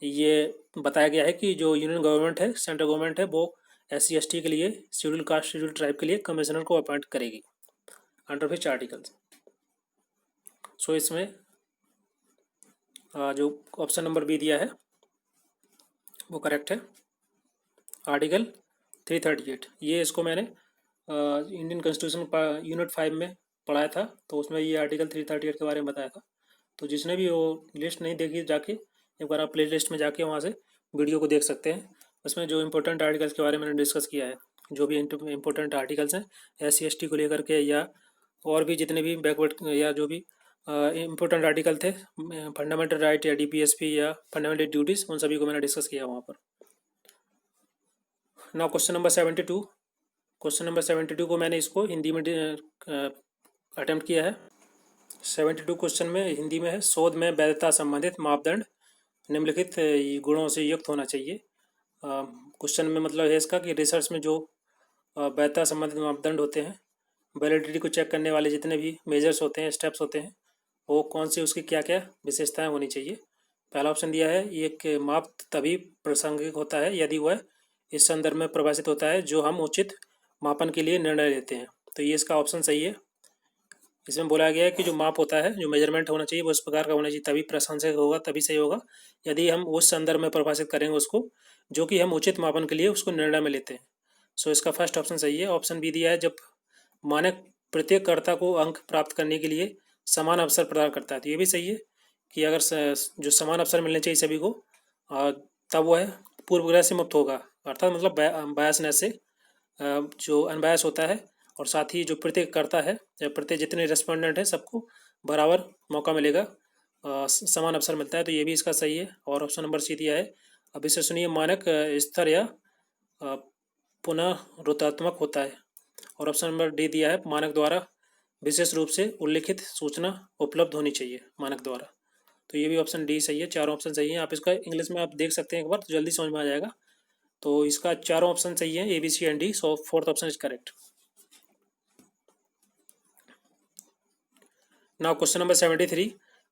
ये बताया गया है कि जो यूनियन गवर्नमेंट है, सेंट्रल गवर्नमेंट है, वो SC ST के लिए, शेड्यूल कास्ट शेड्यूल ट्राइब के लिए कमिश्नर को अपॉइंट करेगी, अंडर विच आर्टिकल। सो इसमें जो ऑप्शन नंबर बी दिया है वो करेक्ट है, आर्टिकल 338। ये इसको मैंने इंडियन कॉन्स्टिट्यूशन यूनिट 5 में पढ़ाया था, तो उसमें ये आर्टिकल 338 के बारे में बताया था। तो जिसने भी वो लिस्ट नहीं देखी, जाके एक बार आप प्ले लिस्ट में जाके वहाँ से वीडियो को देख सकते हैं। उसमें जो इम्पोर्टेंट आर्टिकल्स के बारे में मैंने डिस्कस किया है, जो भी इम्पोर्टेंट आर्टिकल्स हैं SC ST को लेकर के, या और भी जितने भी बैकवर्ड या जो भी इम्पोर्टेंट आर्टिकल थे, फंडामेंटल राइट या DPSP या फंडामेंटल ड्यूटीज़, उन सभी को मैंने डिस्कस किया वहाँ पर। Now question number 72, question number 72 को मैंने इसको हिंदी में अटेम्प्ट किया है। 72 क्वेश्चन में हिंदी में है, शोध में वैधता संबंधित मापदंड निम्नलिखित गुणों से युक्त होना चाहिए। क्वेश्चन में मतलब है इसका कि रिसर्च में जो वैधता संबंधित मापदंड होते हैं, वैलिडिटी को चेक करने वाले जितने भी मेजर्स होते हैं, स्टेप्स होते हैं, वो कौन सी, उसकी क्या क्या विशेषताएं होनी चाहिए। पहला ऑप्शन दिया है, एक माप तभी प्रासंगिक होता है यदि वह इस संदर्भ में प्रभाषित होता है जो हम उचित मापन के लिए निर्णय लेते हैं। तो ये इसका ऑप्शन सही है। इसमें बोला गया है कि जो माप होता है, जो मेजरमेंट होना चाहिए वो इस प्रकार का होना चाहिए, तभी प्रशंसक होगा, तभी सही होगा यदि हम उस संदर्भ में परिभाषित करेंगे उसको जो कि हम उचित मापन के लिए उसको निर्णय में लेते हैं। सो इसका फर्स्ट ऑप्शन सही है। ऑप्शन बी दिया है, जब मानक प्रत्येक कर्ता को अंक प्राप्त करने के लिए समान अवसर प्रदान करता है। तो ये भी सही है कि अगर जो समान अवसर मिलने चाहिए सभी को, तब वह पूर्वग्रह से मुक्त होगा, अर्थात मतलब बायसनेस से जो अनबायस होता है, और साथ ही जो प्रत्येक करता है या प्रत्येक जितने रेस्पोंडेंट हैं सबको बराबर मौका मिलेगा, समान अवसर मिलता है। तो ये भी इसका सही है। और ऑप्शन नंबर सी दिया है, अविश्वसनीय मानक स्तर या पुनरुत्पादक होता है। और ऑप्शन नंबर डी दिया है, मानक द्वारा विशेष रूप से उल्लिखित सूचना उपलब्ध होनी चाहिए मानक द्वारा। तो ये भी ऑप्शन डी सही है। चारों ऑप्शन सही हैं। आप इसका इंग्लिश में आप देख सकते हैं एक बार, तो जल्दी समझ में आ जाएगा। तो इसका चारों ऑप्शन सही है, A B C and D. So fourth option is correct. Now question number 73.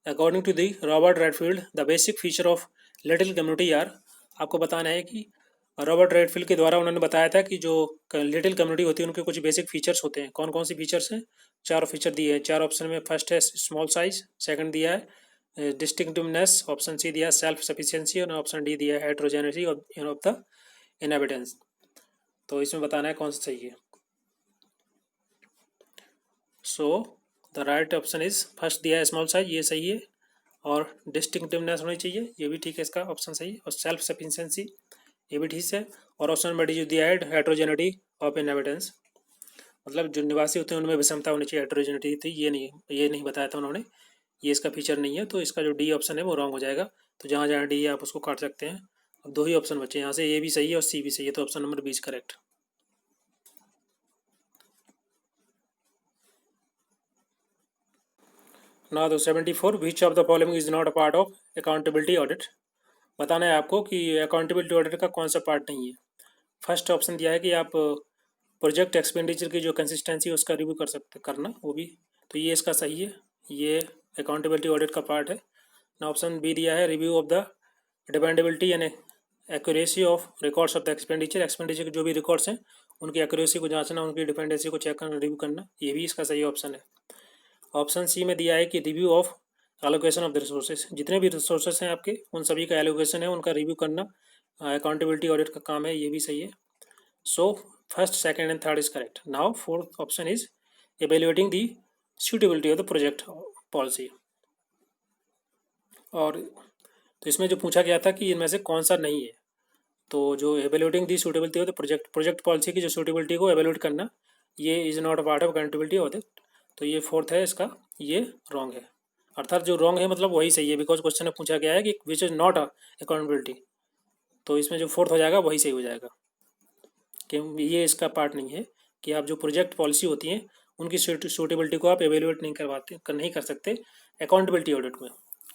According to the Robert Redfield, the basic feature of little community are, आपको बताना है कि रॉबर्ट रेडफील्ड के द्वारा उन्होंने बताया था कि जो लिटिल कम्युनिटी होती है उनके कुछ बेसिक फीचर्स होते हैं। कौन कौन सी फीचर्स हैं? चार फीचर दिए हैं चार ऑप्शन में। फर्स्ट है स्मॉल साइज, सेकंड दिया है डिस्टिंक्टिवनेस, ऑप्शन सी दिया है सेल्फ सफिशिएंसी, और ऑप्शन डी दिया है हेट्रोजेनिटी ऑफ द इनहेबिटेंट्स। तो इसमें बताना है कौन सा सही है। So the right option is first दिया है स्मॉल साइज, ये सही है। और डिस्टिंक्टिवनेस होनी चाहिए, ये भी ठीक है, इसका ऑप्शन सही है। और सेल्फ सफिशिएंसी, ये भी ठीक है। और ऑप्शन नंबर डी जो दिया है हेट्रोजेनिटी ऑफ इनहेबिटेंस, मतलब जो निवासी होते हैं उनमें विषमता होनी चाहिए, हेट्रोजेनिटी थी, ये नहीं बताया था उन्होंने, ये इसका फीचर नहीं है। तो इसका जो डी ऑप्शन है वो रॉन्ग हो जाएगा। तो जहाँ जहाँ डी है आप उसको काट सकते हैं। अब दो ही ऑप्शन बचे यहाँ से, ए भी सही है और सी भी सही है। तो option number B is correct. Now the 74, which of the following is not a part of accountability audit? बताना है आपको कि अकाउंटेबिलिटी ऑडिट का कौन सा पार्ट नहीं है। फर्स्ट ऑप्शन दिया है कि आप प्रोजेक्ट एक्सपेंडिचर की जो कंसिस्टेंसी है उसका रिव्यू करना, वो भी। तो ये इसका सही है, ये अकाउंटेबिलिटी ऑडिट का पार्ट है ना। ऑप्शन बी दिया है रिव्यू ऑफ द डिपेंडेबिलिटी यानी accuracy of records of the expenditure के जो भी रिकॉर्ड्स हैं उनकी एक्यूरेसी को जांचना, उनकी डिपेंडेंसी को चेक करना, रिव्यू करना, ये भी इसका सही ऑप्शन है। ऑप्शन सी में दिया है कि review of allocation of the resources, जितने भी रिसोर्सेज हैं आपके उन सभी का एलोकेशन है उनका रिव्यू करना अकाउंटेबिलिटी ऑडिट का काम है, ये भी सही है। So first second and third is correct. Now fourth option is evaluating the suitability of the project policy. और तो इसमें जो पूछा गया था कि इनमें से कौन सा नहीं है, तो जो evaluating the suitability of the project policy की जो सूटेबिलिटी को एवेल्युएट करना, ये is not a part of accountability audit. तो ये फोर्थ है इसका, ये रॉन्ग है। अर्थात जो रॉन्ग है मतलब वही सही है, बिकॉज क्वेश्चन में पूछा गया है कि विच इज नॉट अकाउंटेबिलिटी, तो इसमें जो फोर्थ हो जाएगा वही सही हो जाएगा कि ये इसका पार्ट नहीं है कि आप जो प्रोजेक्ट पॉलिसी होती हैं उनकी सूटेबिलिटी को आप एवेल्युएट नहीं कर सकते अकाउंटेबिलिटी ऑडिट में।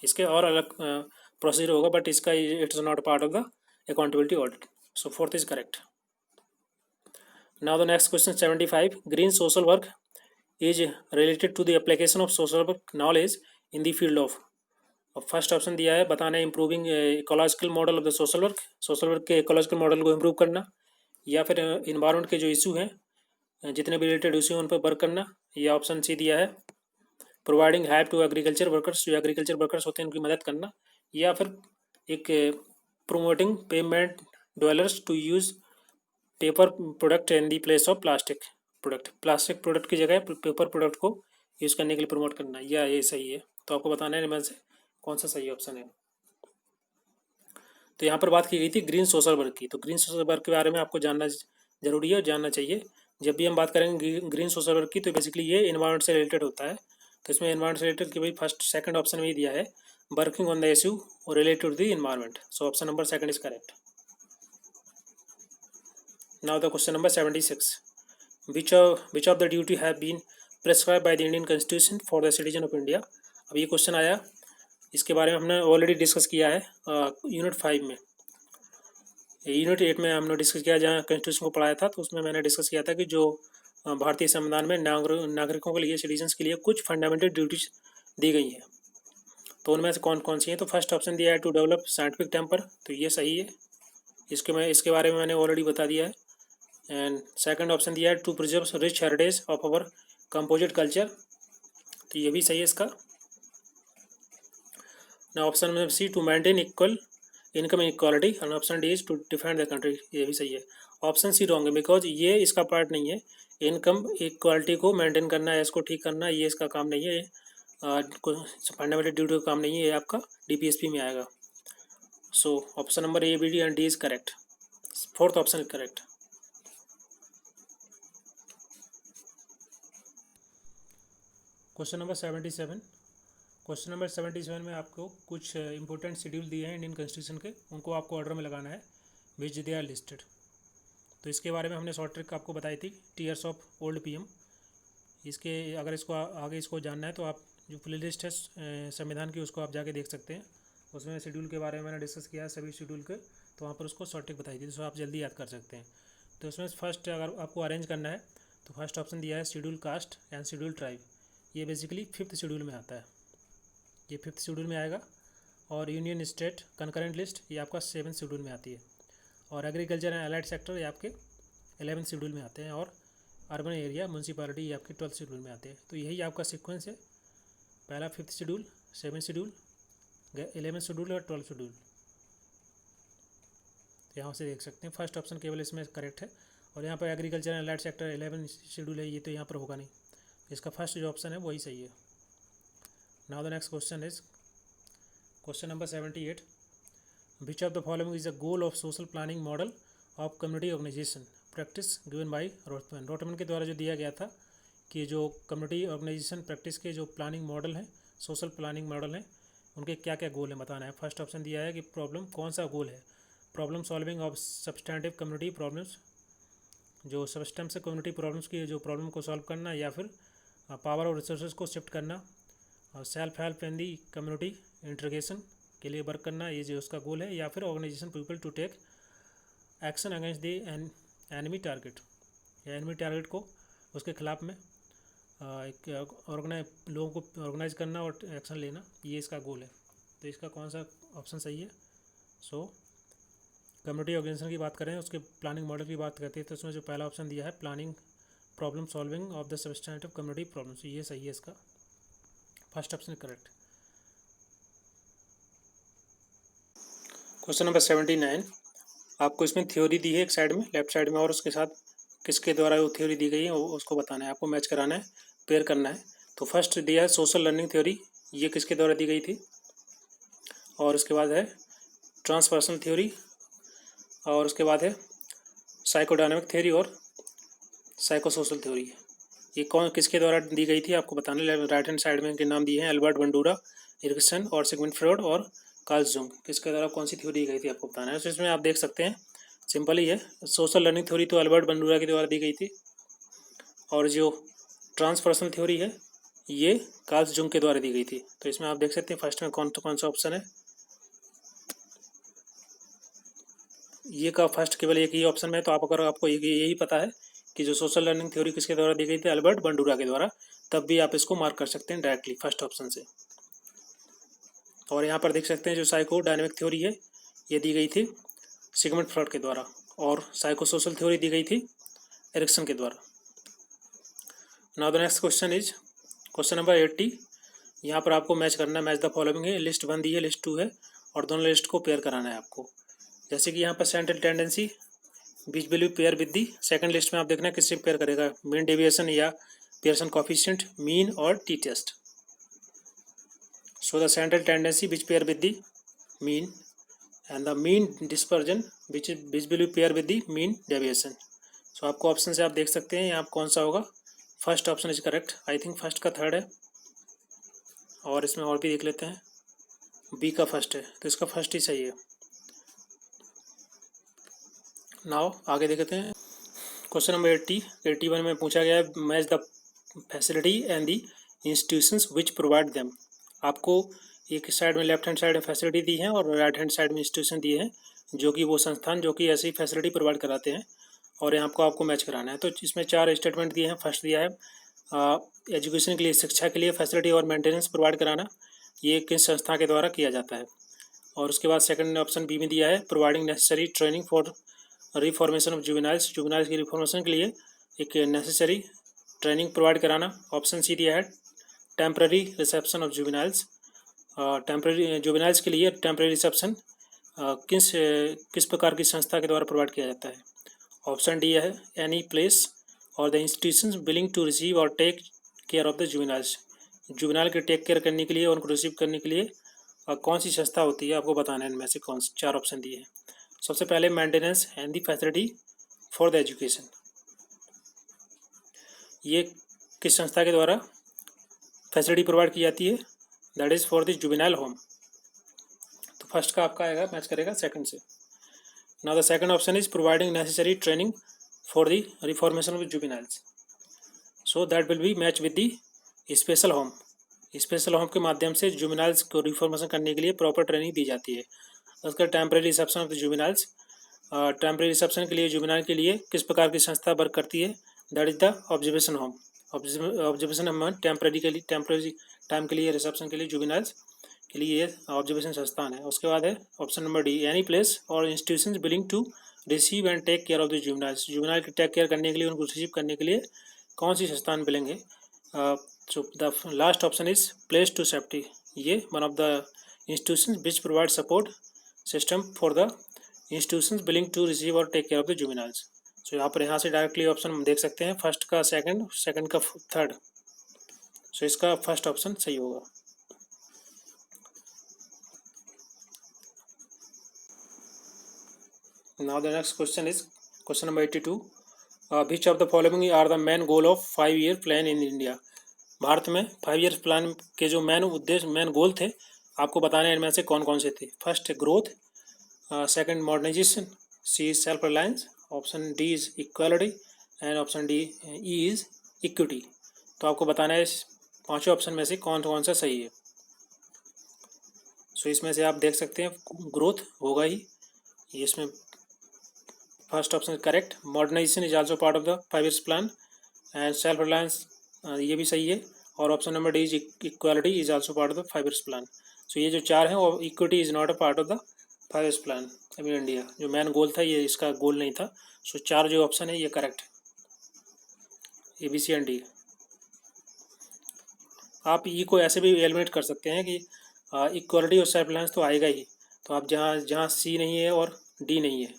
इसके और अलग प्रोसीजर होगा, बट इसका it is not part of the accountability audit. So fourth is correct. Now the next question 75, green social work is related to the application of social work knowledge in the field of। अब फर्स्ट ऑप्शन दिया है, बताना है improving ecological model of the social work के इकोलॉजिकल मॉडल को इम्प्रूव करना, या फिर इन्वायरमेंट के जो इशू हैं जितने भी रिलेटेड इशू हैं उन पर वर्क करना, या ऑप्शन सी दिया है providing help to agriculture workers, जो एग्रीकल्चर वर्कर्स होते हैं उनकी मदद करना, या फिर एक promoting payment dollars to use paper product in the place of plastic product की जगह पेपर प्रोडक्ट को यूज़ करने के लिए प्रमोट करना, या ये सही है। तो आपको बताना है इनमें से कौन सा सही ऑप्शन है। तो यहाँ पर बात की गई थी ग्रीन सोशल वर्क की, तो ग्रीन सोशल वर्क के बारे में आपको जानना जरूरी है और जानना चाहिए। जब भी हम बात करेंगे ग्रीन सोशल वर्क की, तो बेसिकली ये इन्वायरमेंट से रिलेटेड होता है। तो इसमें इन्वायरमेंट से रिलेटेड की भाई फर्स्ट सेकंड ऑप्शन में ही दिया है working on the issue related to the environment. So option number second is correct. Now the question number 76, which of the duty have been prescribed by the Indian Constitution for the citizen of India। अब ये क्वेश्चन आया, इसके बारे में हमने ऑलरेडी डिस्कस किया है यूनिट 5 में। यूनिट 8 में हमने डिस्कस किया, जहाँ कॉन्स्टिट्यूशन को पढ़ाया था, तो उसमें मैंने डिस्कस किया था कि जो भारतीय संविधान में नागरिकों के लिए, सिटीजन्स के लिए कुछ फंडामेंटल ड्यूटीज दी गई हैं। तो उनमें से कौन कौन सी हैं? तो फर्स्ट ऑप्शन दिया है टू डेवलप साइंटिफिक टेम्पर, तो ये सही है। इसके बारे में मैंने ऑलरेडी बता दिया है। एंड सेकंड ऑप्शन दिया है to preserve rich heritage of our composite culture, तो ये भी सही है इसका। ना ऑप्शन में C to maintain equal income equality, and option D is to defend the country, ये भी सही है। ऑप्शन सी रॉन्ग है बिकॉज ये इसका पार्ट नहीं है। इनकम इक्वालिटी को मेंटेन करना है, इसको ठीक करना, ये इसका काम नहीं है, फंडामेंटल ड्यूटी का काम नहीं है, ये आपका डीपीएसपी में आएगा। So option number A, B, D and D is correct. Fourth option is correct. Question number 77। Question number 77 में आपको कुछ इंपॉर्टेंट शेड्यूल दिए हैं इंडियन कॉन्स्टिट्यूशन के, उनको आपको ऑर्डर में लगाना है विच दे आर लिस्टेड। तो इसके बारे में हमने शॉर्ट ट्रिक आपको बताई थी, टीयर्स ऑफ ओल्ड पीएम। इसके अगर इसको आगे इसको जानना है तो आप जो प्ले लिस्ट है संविधान की उसको आप जाके देख सकते हैं, उसमें शेड्यूल के बारे में मैंने डिस्कस किया है सभी शेड्यूल के, तो वहाँ पर उसको शॉर्ट ट्रिक बताई थी, तो आप जल्दी याद कर सकते हैं। तो उसमें फर्स्ट अगर आपको अरेंज करना है तो फर्स्ट ऑप्शन दिया है schedule caste and schedule tribe, ये बेसिकली 5th शेड्यूल में आता है, ये 5th शेड्यूल में आएगा। और यूनियन स्टेट कंकरेंट लिस्ट ये आपका 7th शेड्यूल में आती है। और एग्रीकल्चर एंड अलाइड सेक्टर ये आपके 11th शेड्यूल में आते हैं। और अर्बन एरिया म्यूनसिपैलिटी ये आपके 12th शेड्यूल में आते हैं। तो यही आपका सीक्वेंस है, पहला 5th schedule, 7th schedule, 11th schedule और 12th शेड्यूल। तो यहाँ से देख सकते हैं फर्स्ट ऑप्शन केवल इसमें करेक्ट है। और यहाँ पर agriculture and allied sector 11th schedule है, ये तो यहाँ पर होगा नहीं, इसका फर्स्ट जो ऑप्शन है वही सही है। Now the next question is question number 78। Which of the following is the goal of social planning model of community organisation practice given by Rothman. Rothman के द्वारा जो दिया गया था कि जो कम्युनिटी ऑर्गेनाइजेशन प्रैक्टिस के जो प्लानिंग मॉडल हैं, सोशल प्लानिंग मॉडल हैं, उनके क्या क्या गोल हैं बताना है। फर्स्ट ऑप्शन दिया है कि प्रॉब्लम, कौन सा गोल है, problem solving of substantive community problems, जो सब्सटेंस कम्युनिटी प्रॉब्लम्स की जो प्रॉब्लम को सॉल्व करना, या फिर पावर और रिसोर्सेज को शिफ्ट करना, और self help in the community integration के लिए वर्क करना, ये जो उसका गोल है, या फिर organisation people to take action against the enemy target, या एनिमी टारगेट को उसके खिलाफ में एक लोगों को ऑर्गेनाइज करना और एक्शन लेना, ये इसका गोल है। तो इसका कौन सा ऑप्शन सही है। सो कम्युनिटी ऑर्गेनाइजेशन की बात करें, उसके प्लानिंग मॉडल की बात करते हैं, तो उसमें जो पहला ऑप्शन दिया है planning problem solving of the substantive community problems, ये सही है इसका, first option correct. Question number 79। आपको इसमें थ्योरी दी है एक साइड में, लेफ्ट साइड में, और उसके साथ किसके द्वारा वो थ्योरी दी गई है उसको बताना है, आपको मैच कराना है, पेयर करना है। तो फर्स्ट दिया है सोशल लर्निंग थ्योरी, ये किसके द्वारा दी गई थी। और उसके बाद है ट्रांसपर्सनल थ्योरी, और उसके बाद है साइकोडायनामिक थ्योरी और साइकोसोशल थ्योरी। ये कौन किसके द्वारा दी गई थी आपको बताना है। राइट हैंड साइड में इनके नाम दिए हैं, एल्बर्ट बंडूरा, एरिक्सन और सिगमंड फ्रॉइड और कार्ल जुंग, किसके द्वारा कौन सी थ्योरी दी गई थी आपको बताना है। तो इसमें आप देख सकते हैं सिंपल ही है, सोशल लर्निंग थ्योरी तो एल्बर्ट बंडूरा के द्वारा दी गई थी, और जो ट्रांसपर्सनल थ्योरी है ये कार्ल जुंग के द्वारा दी गई थी। तो इसमें आप देख सकते हैं फर्स्ट में कौन सा ऑप्शन है, ये का फर्स्ट केवल एक ही ऑप्शन में। तो आप अगर आपको यही पता है कि जो सोशल लर्निंग थ्योरी किसके द्वारा दी गई थी, एल्बर्ट बंडूरा के द्वारा, तब भी आप इसको मार्क कर सकते हैं डायरेक्टली फर्स्ट ऑप्शन से। और यहाँ पर देख सकते हैं जो साइको डायनेमिक थ्योरी है ये दी गई थी सिगमंड फ्रॉइड के द्वारा, और साइको सोशल थ्योरी दी गई थी एरिक्सन के द्वारा। Now the next question is question number 80। यहाँ पर आपको मैच करना है, मैच द फॉलोइंग है, लिस्ट 1 दी है, लिस्ट 2 है, और दोनों लिस्ट को पेयर कराना है आपको। जैसे कि यहाँ पर central tendency which value pair with the, second list में आप देखना किससे पेयर करेगा, मीन डेविएशन या पियर्सन कोएफिशिएंट, मीन और T test. So the central tendency which pair with the mean, and the mean dispersion which value pair with the mean deviation. सो आपको ऑप्शन से आप देख सकते हैं यहाँ कौन सा होगा। First option is correct, I think first का थर्ड है, और इसमें और भी देख लेते हैं, बी का फर्स्ट है, तो इसका फर्स्ट ही सही है। नाउ आगे देखते हैं क्वेश्चन नंबर 81 में पूछा गया है match the facility and the institutions which provide them. आपको एक साइड में लेफ्ट हैंड साइड में फैसिलिटी दी है और राइट हैंड साइड में इंस्टीट्यूशन दिए हैं, जो कि वो संस्थान जो कि ऐसी फैसिलिटी प्रोवाइड कराते हैं, और यहाँ आपको मैच कराना है। तो इसमें 4 स्टेटमेंट दिए हैं। फर्स्ट दिया है एजुकेशन के लिए, शिक्षा के लिए फैसिलिटी और मेंटेनेंस प्रोवाइड कराना, ये किस संस्था के द्वारा किया जाता है। और उसके बाद सेकंड ऑप्शन बी में दिया है providing necessary training for reformation of juveniles, juveniles की रिफॉर्मेशन के लिए एक नेसेसरी ट्रेनिंग प्रोवाइड कराना। ऑप्शन सी दिया है temporary reception of juveniles, temporary juveniles के लिए टेम्पररी रिसेप्शन किस प्रकार की संस्था के द्वारा प्रोवाइड किया जाता है। ऑप्शन डी है any place or the institutions willing to receive or take care of the juveniles, juvenile के टेक केयर करने के लिए और उनको रिसीव करने के लिए कौन सी संस्था होती है, आपको बताना है। इनमें से कौन से 4 ऑप्शन दिए हैं। सबसे पहले maintenance and the facility for the education, ये किस संस्था के द्वारा फैसिलिटी प्रोवाइड की जाती है, that is for the juvenile home. तो फर्स्ट का आपका आएगा, मैच करेगा सेकंड से। Now the second option is providing necessary training for the reformation of juveniles, so that will be match with the special home. Special home के माध्यम से जुवेनाइल्स को रिफॉर्मेशन करने के लिए प्रॉपर ट्रेनिंग दी जाती है। उसका temporary reception of the juveniles, temporary reception के लिए जुवेनाइल के लिए किस प्रकार की संस्था वर्क करती है, that is the observation home. Observation home temporary के लिए, टेम्पररी टाइम के लिए रिसेप्शन के लिए जुवेनाइल्स के लिए ये ऑब्जर्वेशन संस्थान है। उसके बाद है option number D any place or institutions willing to receive and take care of the juveniles, juvenile की टेक केयर करने के लिए, उनको रिसीव करने के लिए कौन सी संस्थान मिलेंगे। So the last option is place to safety, ये one of the institutions which provide support system for the institutions willing to receive or take care of the juveniles। so यहाँ से डायरेक्टली ऑप्शन हम देख सकते हैं, फर्स्ट का सेकंड, सेकंड का थर्ड। so इसका फर्स्ट ऑप्शन सही होगा। now the next question is question number 82, which of the following are the main goal of 5-year plan in India। Bharat में 5 ईयर प्लान के जो मेन उद्देश्य, मेन गोल थे, आपको बताने हैं इनमें से कौन कौन से थे। फर्स्ट है growth, second modernisation, C is self reliance, option D is equality and option D E is equity. तो आपको बताना है इस पांचों ऑप्शन में से कौन कौन सा सही है। सो इसमें से आप देख सकते हैं ग्रोथ होगा ही, ये इसमें first option correct. Modernisation is also part of the 5 years plan and self reliance ये भी सही है। और option number D is equality is also part of the 5 years plan. So ये जो 4 हैं, और equity is not a part of the 5 years plan in India, जो मेन गोल था ये इसका गोल नहीं था। सो 4 जो ऑप्शन है ये करेक्ट है, A B C and D. आप ई को ऐसे भी एलिमिनेट कर सकते हैं कि इक्वालिटी और सेल्फ रिलायंस तो आएगा ही, तो आप जहाँ सी नहीं है और डी नहीं है,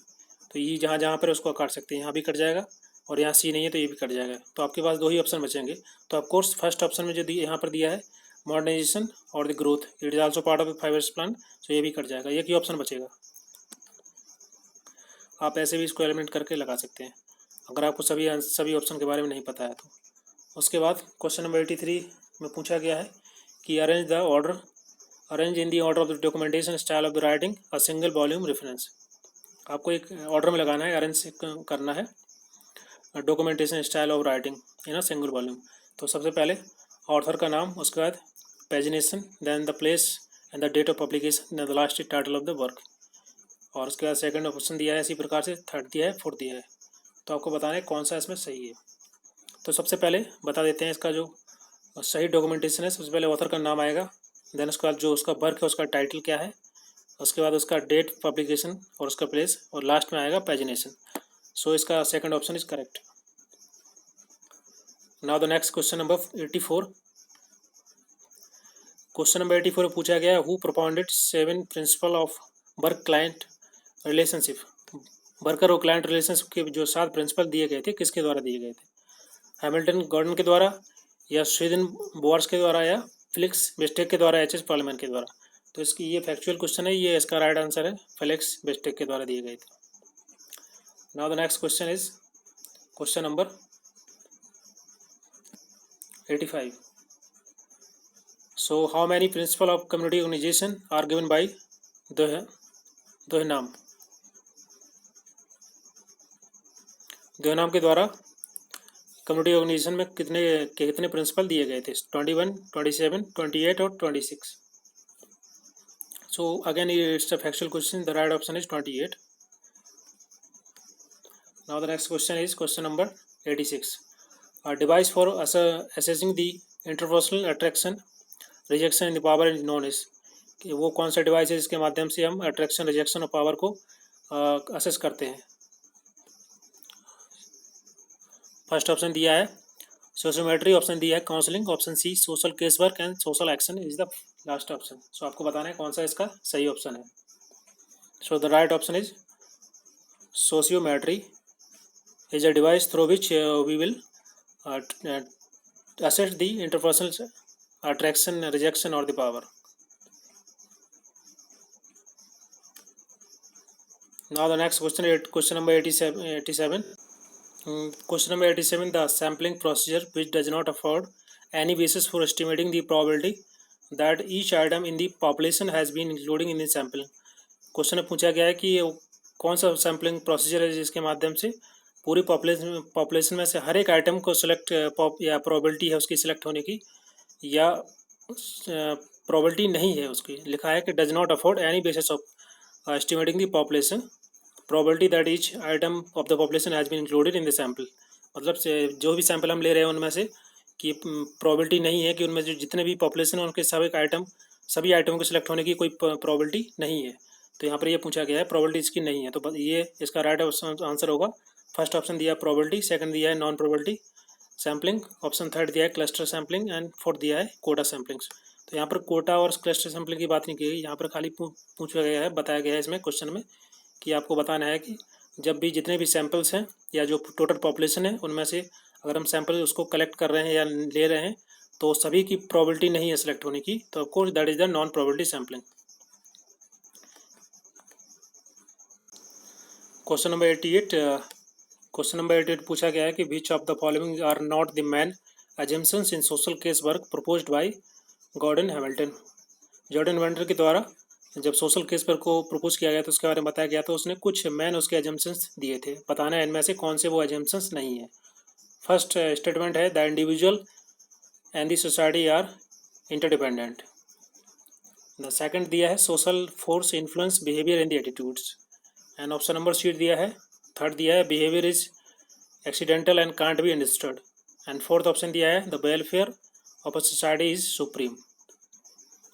तो ई जहाँ पर उसको काट सकते हैं, यहाँ भी कट जाएगा, और यहाँ सी नहीं है तो ये भी कट जाएगा। तो आपके पास 2 ही ऑप्शन बचेंगे। तो ऑफकोर्स फर्स्ट ऑप्शन में जो यहाँ पर दिया है मॉडर्नाइजेशन और the growth, it is also part of the 5 years plan, तो ये भी कट जाएगा, एक ही ऑप्शन बचेगा। आप ऐसे भी इसको एलिमिनेट करके लगा सकते हैं अगर आपको सभी ऑप्शन के बारे में नहीं पता है तो। उसके बाद क्वेश्चन नंबर 83 में पूछा गया है कि arrange in the order of the documentation style of the writing a single volume reference. आपको एक ऑर्डर में लगाना है, अरेंज करना है documentation style of writing in a single volume. तो सबसे पहले ऑथर का नाम, उसके बाद pagination, then the place and the date of publication, then the last title of the work. और उसके बाद सेकंड ऑप्शन दिया है इसी प्रकार से, थर्ड दिया है, फोर्थ दिया है। तो आपको बताना है कौन सा इसमें सही है। तो सबसे पहले बता देते हैं इसका जो सही डॉक्यूमेंटेशन है। सबसे पहले ऑथर का नाम आएगा, देन उसके बाद जो उसका वर्क है उसका टाइटल क्या है, उसके बाद उसका डेट पब्लिकेशन और उसका प्लेस, और लास्ट में आएगा पेजिनेशन। सो इसका second option is correct. Now the next question number 84। Question number 84 में पूछा गया है who propounded 7 principle of work client relationship. Worker और क्लाइंट रिलेशनशिप के जो 7 प्रिंसिपल दिए गए थे, किसके द्वारा दिए गए थे। हैमिल्टन गॉर्डन के द्वारा, या स्वीडन बोर्स के द्वारा, या फेलिक्स बेस्टेक के द्वारा, एच एस पार्लियामेन के द्वारा। तो इसकी ये फैक्चुअल क्वेश्चन है, ये इसका राइट आंसर है, फेलिक्स बेस्टेक के द्वारा दिए गए थे। Now the next question is question number 85। So how many principles of community organization are given by दोहनाम। दोहनाम के द्वारा कम्युनिटी ऑर्गेनाइजेशन में कितने प्रिंसिपल दिए गए थे, 21, 27, 28 और 26। So again it's a factual question, the right option is 28। Now the next question is question number 86। A device for assessing the interpersonal attraction rejection in the power is known is, कि वो कौन सा डिवाइस है जिसके माध्यम से हम अट्रैक्शन, रिजेक्शन और पावर को असेस करते हैं। फर्स्ट ऑप्शन दिया है सोशियोमेट्री, ऑप्शन दिया है counselling, option C social case work and social action is the last option. So आपको बताना है कौन सा इसका सही ऑप्शन है। So the right option is sociometry is a device through which we will assess the interpersonal attraction, rejection or the power. Now the next question is question number 87. Question number 87, the sampling procedure which does not afford any basis for estimating the probability that each item in the population has been including in the sampling. Question में पूछा गया है कि कौन सा सैम्पलिंग प्रोसीजर है जिसके माध्यम से पूरी पॉपुलेशन में से हर एक आइटम को सिलेक्ट या प्रोबेबिलिटी है उसकी सिलेक्ट होने की या प्रोबेबिलिटी नहीं है उसकी। लिखा है कि does not afford any basis of estimating the population probability that each item of the population has been included in the sample. मतलब जो भी सैंपल हम ले रहे हैं उनमें से कि प्रोबेबिलिटी नहीं है कि उनमें जो जितने भी पॉपुलेशन है उनके सभी आइटमों के सिलेक्ट होने की कोई प्रोबेबिलिटी नहीं है। तो यहाँ पर ये पूछा गया है प्रोबेबिलिटी इसकी नहीं है, तो ये इसका राइट आंसर होगा। फर्स्ट ऑप्शन दिया है प्रोबेबिलिटी, सेकंड दिया है non probability sampling, option third दिया है क्लस्टर सैम्पलिंग एंड फोर्थ दिया है कोटा सैम्पलिंग्स। तो यहाँ पर कोटा और क्लस्टर सैम्पलिंग की बात नहीं की गई, यहाँ पर खाली पूछा गया है, बताया गया है इसमें क्वेश्चन में कि आपको बताना है कि जब भी जितने भी सैम्पल्स हैं या जो टोटल पॉपुलेशन है उनमें से अगर हम सैम्पल उसको कलेक्ट कर रहे हैं या ले रहे हैं तो सभी की प्रोबेबिलिटी नहीं है सेलेक्ट होने की, तो of course that is the non probability sampling. Question number 88 पूछा गया है कि which of the following are not the main assumptions in social case work proposed by Gordon Hamilton. Jordan Hamilton के द्वारा जब सोशल केस वर्क को प्रपोज किया गया तो उसके बारे में बताया गया, तो उसने कुछ मैन उसके अजम्पशंस दिए थे, बताना है इनमें से कौन से वो अजम्पशंस नहीं है। फर्स्ट स्टेटमेंट है the individual and the society are interdependent. The second दिया है social force influence behaviour in the attitudes and option number C दिया है। थर्ड दिया है behaviour is accidental and can't be understood and fourth option दिया है the welfare of a society is supreme.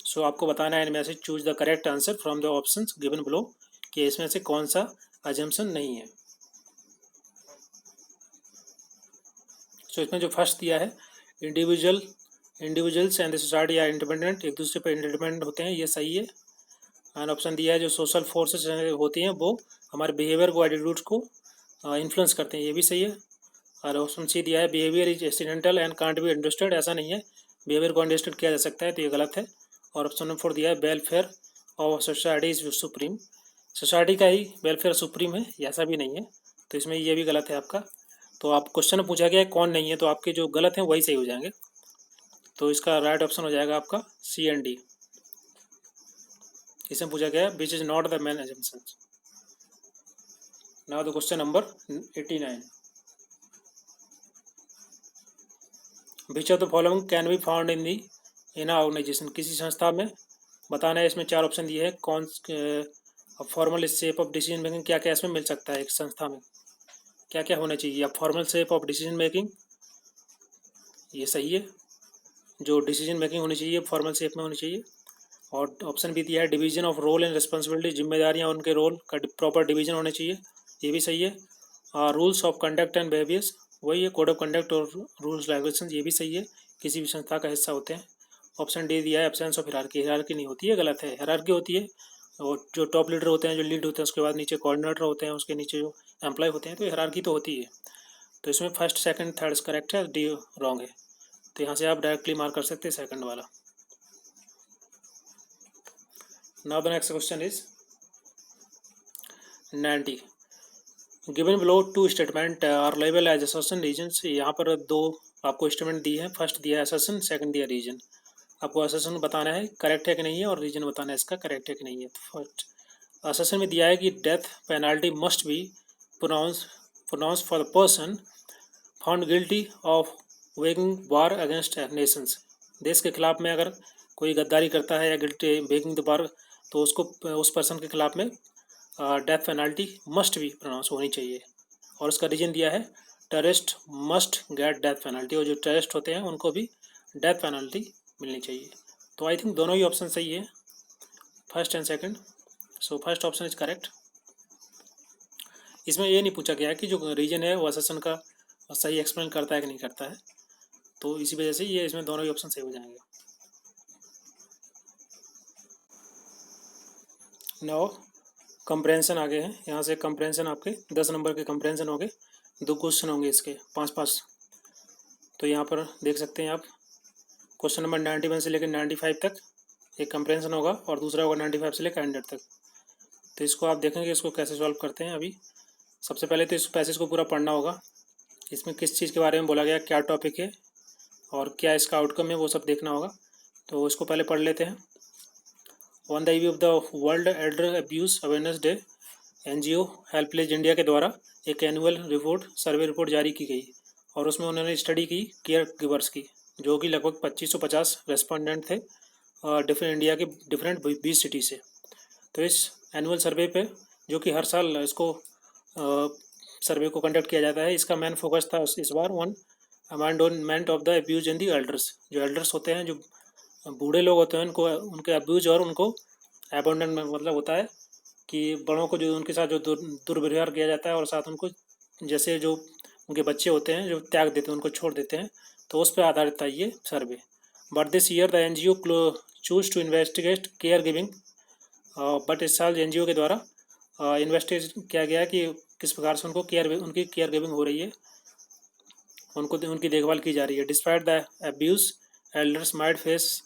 So आपको बताना है इनमें से choose the correct answer from the options given below कि इसमें से कौन सा अजम्पशन नहीं है। सो इसमें जो फर्स्ट दिया है individuals and the society are independent, एक दूसरे पर इंडिपेंडेंट होते हैं, ये सही है। एंड ऑप्शन दिया है जो सोशल फोर्सेस होती हैं वो हमारे बिहेवियर को एटीट्यूड्स को इन्फ्लुएंस करते हैं, ये भी सही है। और ऑप्शन सी दिया है behaviour is accidental and can't be understood, ऐसा नहीं है, बिहेवियर को अंडरस्टूड किया जा सकता है, तो ये गलत है। और ऑप्शन नंबर 4 दिया है welfare of society is supreme, society का ही वेलफेयर सुप्रीम है, ऐसा भी नहीं है, तो इसमें ये भी गलत है आपका। तो आप क्वेश्चन में पूछा गया है कौन नहीं है, तो आपके जो गलत हैं वही सही हो जाएंगे, तो इसका राइट ऑप्शन हो जाएगा आपका सी एंड डी। इसमें पूछा गया है which is not the main assumptions. Now the question number 89, which of the following can be found in organisation, किसी संस्था में बताना है। इसमें चार ऑप्शन दिए हैं, कौन formal shape of decision making, क्या क्या इसमें मिल सकता है, एक संस्था में क्या क्या होना चाहिए। या formal shape of decision making, ये सही है, जो डिसीजन मेकिंग होनी चाहिए फॉर्मल शेप में होनी चाहिए। और ऑप्शन भी दिया है division of role and responsibility, जिम्मेदारियाँ उनके रोल का प्रॉपर डिवीजन होना चाहिए, ये भी सही है। Rules of conduct and behaviours, वही है कोड ऑफ कंडक्ट और रूल्स रेगुलेशन, ये भी सही है, किसी भी संस्था का हिस्सा होते हैं। ऑप्शन डी दिया है एब्सेंस ऑफ हिरार्की नहीं होती है, गलत है, हिरार्की होती है, और जो टॉप लीडर होते हैं, जो लीड होते हैं, उसके बाद नीचे कोऑर्डिनेटर होते हैं, उसके नीचे जो एम्प्लॉय होते हैं, तो हिरार्की तो होती है। तो इसमें फर्स्ट सेकंड थर्ड करेक्ट है, डी रॉन्ग है, तो यहाँ से आप डायरेक्टली मार्क कर सकते हैं सेकंड वाला। Now the next question is 90, given below two statement are label as assertion reasons, यहाँ पर दो आपको स्टेटमेंट दी है, फर्स्ट दिया है असर्शन, सेकंड दिया रीजन। आपको असर्शन बताना है करेक्ट है कि नहीं है और रीजन बताना है इसका करेक्ट है कि नहीं है। फर्स्ट असर्शन में दिया है कि death penalty must be pronounce for the person found guilty of waging war against nations, देश के खिलाफ में अगर कोई गद्दारी करता है या गिल्टी वेगिंग द वार, तो उसको उस पर्सन के खिलाफ में डेथ पेनाल्टी मस्ट भी प्रोनाउंस होनी चाहिए। और उसका रीजन दिया है terrorist must get death penalty, और जो टेररिस्ट होते हैं उनको भी डेथ पेनाल्टी मिलनी चाहिए। तो आई थिंक दोनों ही ऑप्शन सही है, first and second, so first option is correct. इसमें ये नहीं पूछा गया है कि जो रीजन है वो असर्शन का और सही एक्सप्लेन करता है कि नहीं करता है। तो इसी वजह से ये इसमें दोनों ही ऑप्शन सही हो जाएंगे। नाउ कंप्रेंशन आगे हैं, यहाँ से कंप्रेंशन आपके 10 नंबर के कंप्रेंशन होंगे, 2 क्वेश्चन होंगे इसके 5-5। तो यहाँ पर देख सकते हैं आप, क्वेश्चन नंबर 91 से लेकर 95 तक एक कंप्रेंशन होगा और दूसरा होगा 95 से लेकर 100 तक। तो इसको आप देखेंगे इसको कैसे सॉल्व करते हैं। अभी सबसे पहले तो इस पैसेज को पूरा पढ़ना होगा, इसमें किस चीज़ के बारे में बोला गया, क्या टॉपिक है और क्या इसका आउटकम है, वो सब देखना होगा। तो इसको पहले पढ़ लेते हैं। On the eve of the world elder abuse awareness day, NGO HelpAge India के द्वारा एक एनुअल रिपोर्ट सर्वे रिपोर्ट जारी की गई और उसमें उन्होंने स्टडी की केयर गिवर्स की, जो कि लगभग 2550 रेस्पोंडेंट थे डिफरेंट इंडिया के डिफरेंट 20 सिटी से। तो इस एनुअल सर्वे पे, जो कि हर साल इसको सर्वे को कंडक्ट किया जाता है, इसका मेन फोकस था इस बार on amendment of the abuse in the elders. जो एल्डर्स होते हैं, जो बूढ़े लोग होते हैं, उनको उनके अब्यूज और उनको अबेंडनमेंट मतलब होता है कि बड़ों को जो उनके साथ जो दुर्व्यवहार किया जाता है और साथ उनको जैसे जो उनके बच्चे होते हैं जो त्याग देते हैं, उनको छोड़ देते हैं, तो उस पर आधारित था ये सर्वे। But this year the N G O choose to investigate care giving. But इस साल एन जी ओ के द्वारा इन्वेस्टिगेट किया गया कि किस प्रकार से उनकी केयर गिविंग हो रही है, उनकी देखभाल की जा रही है। Despite the abuse elders might face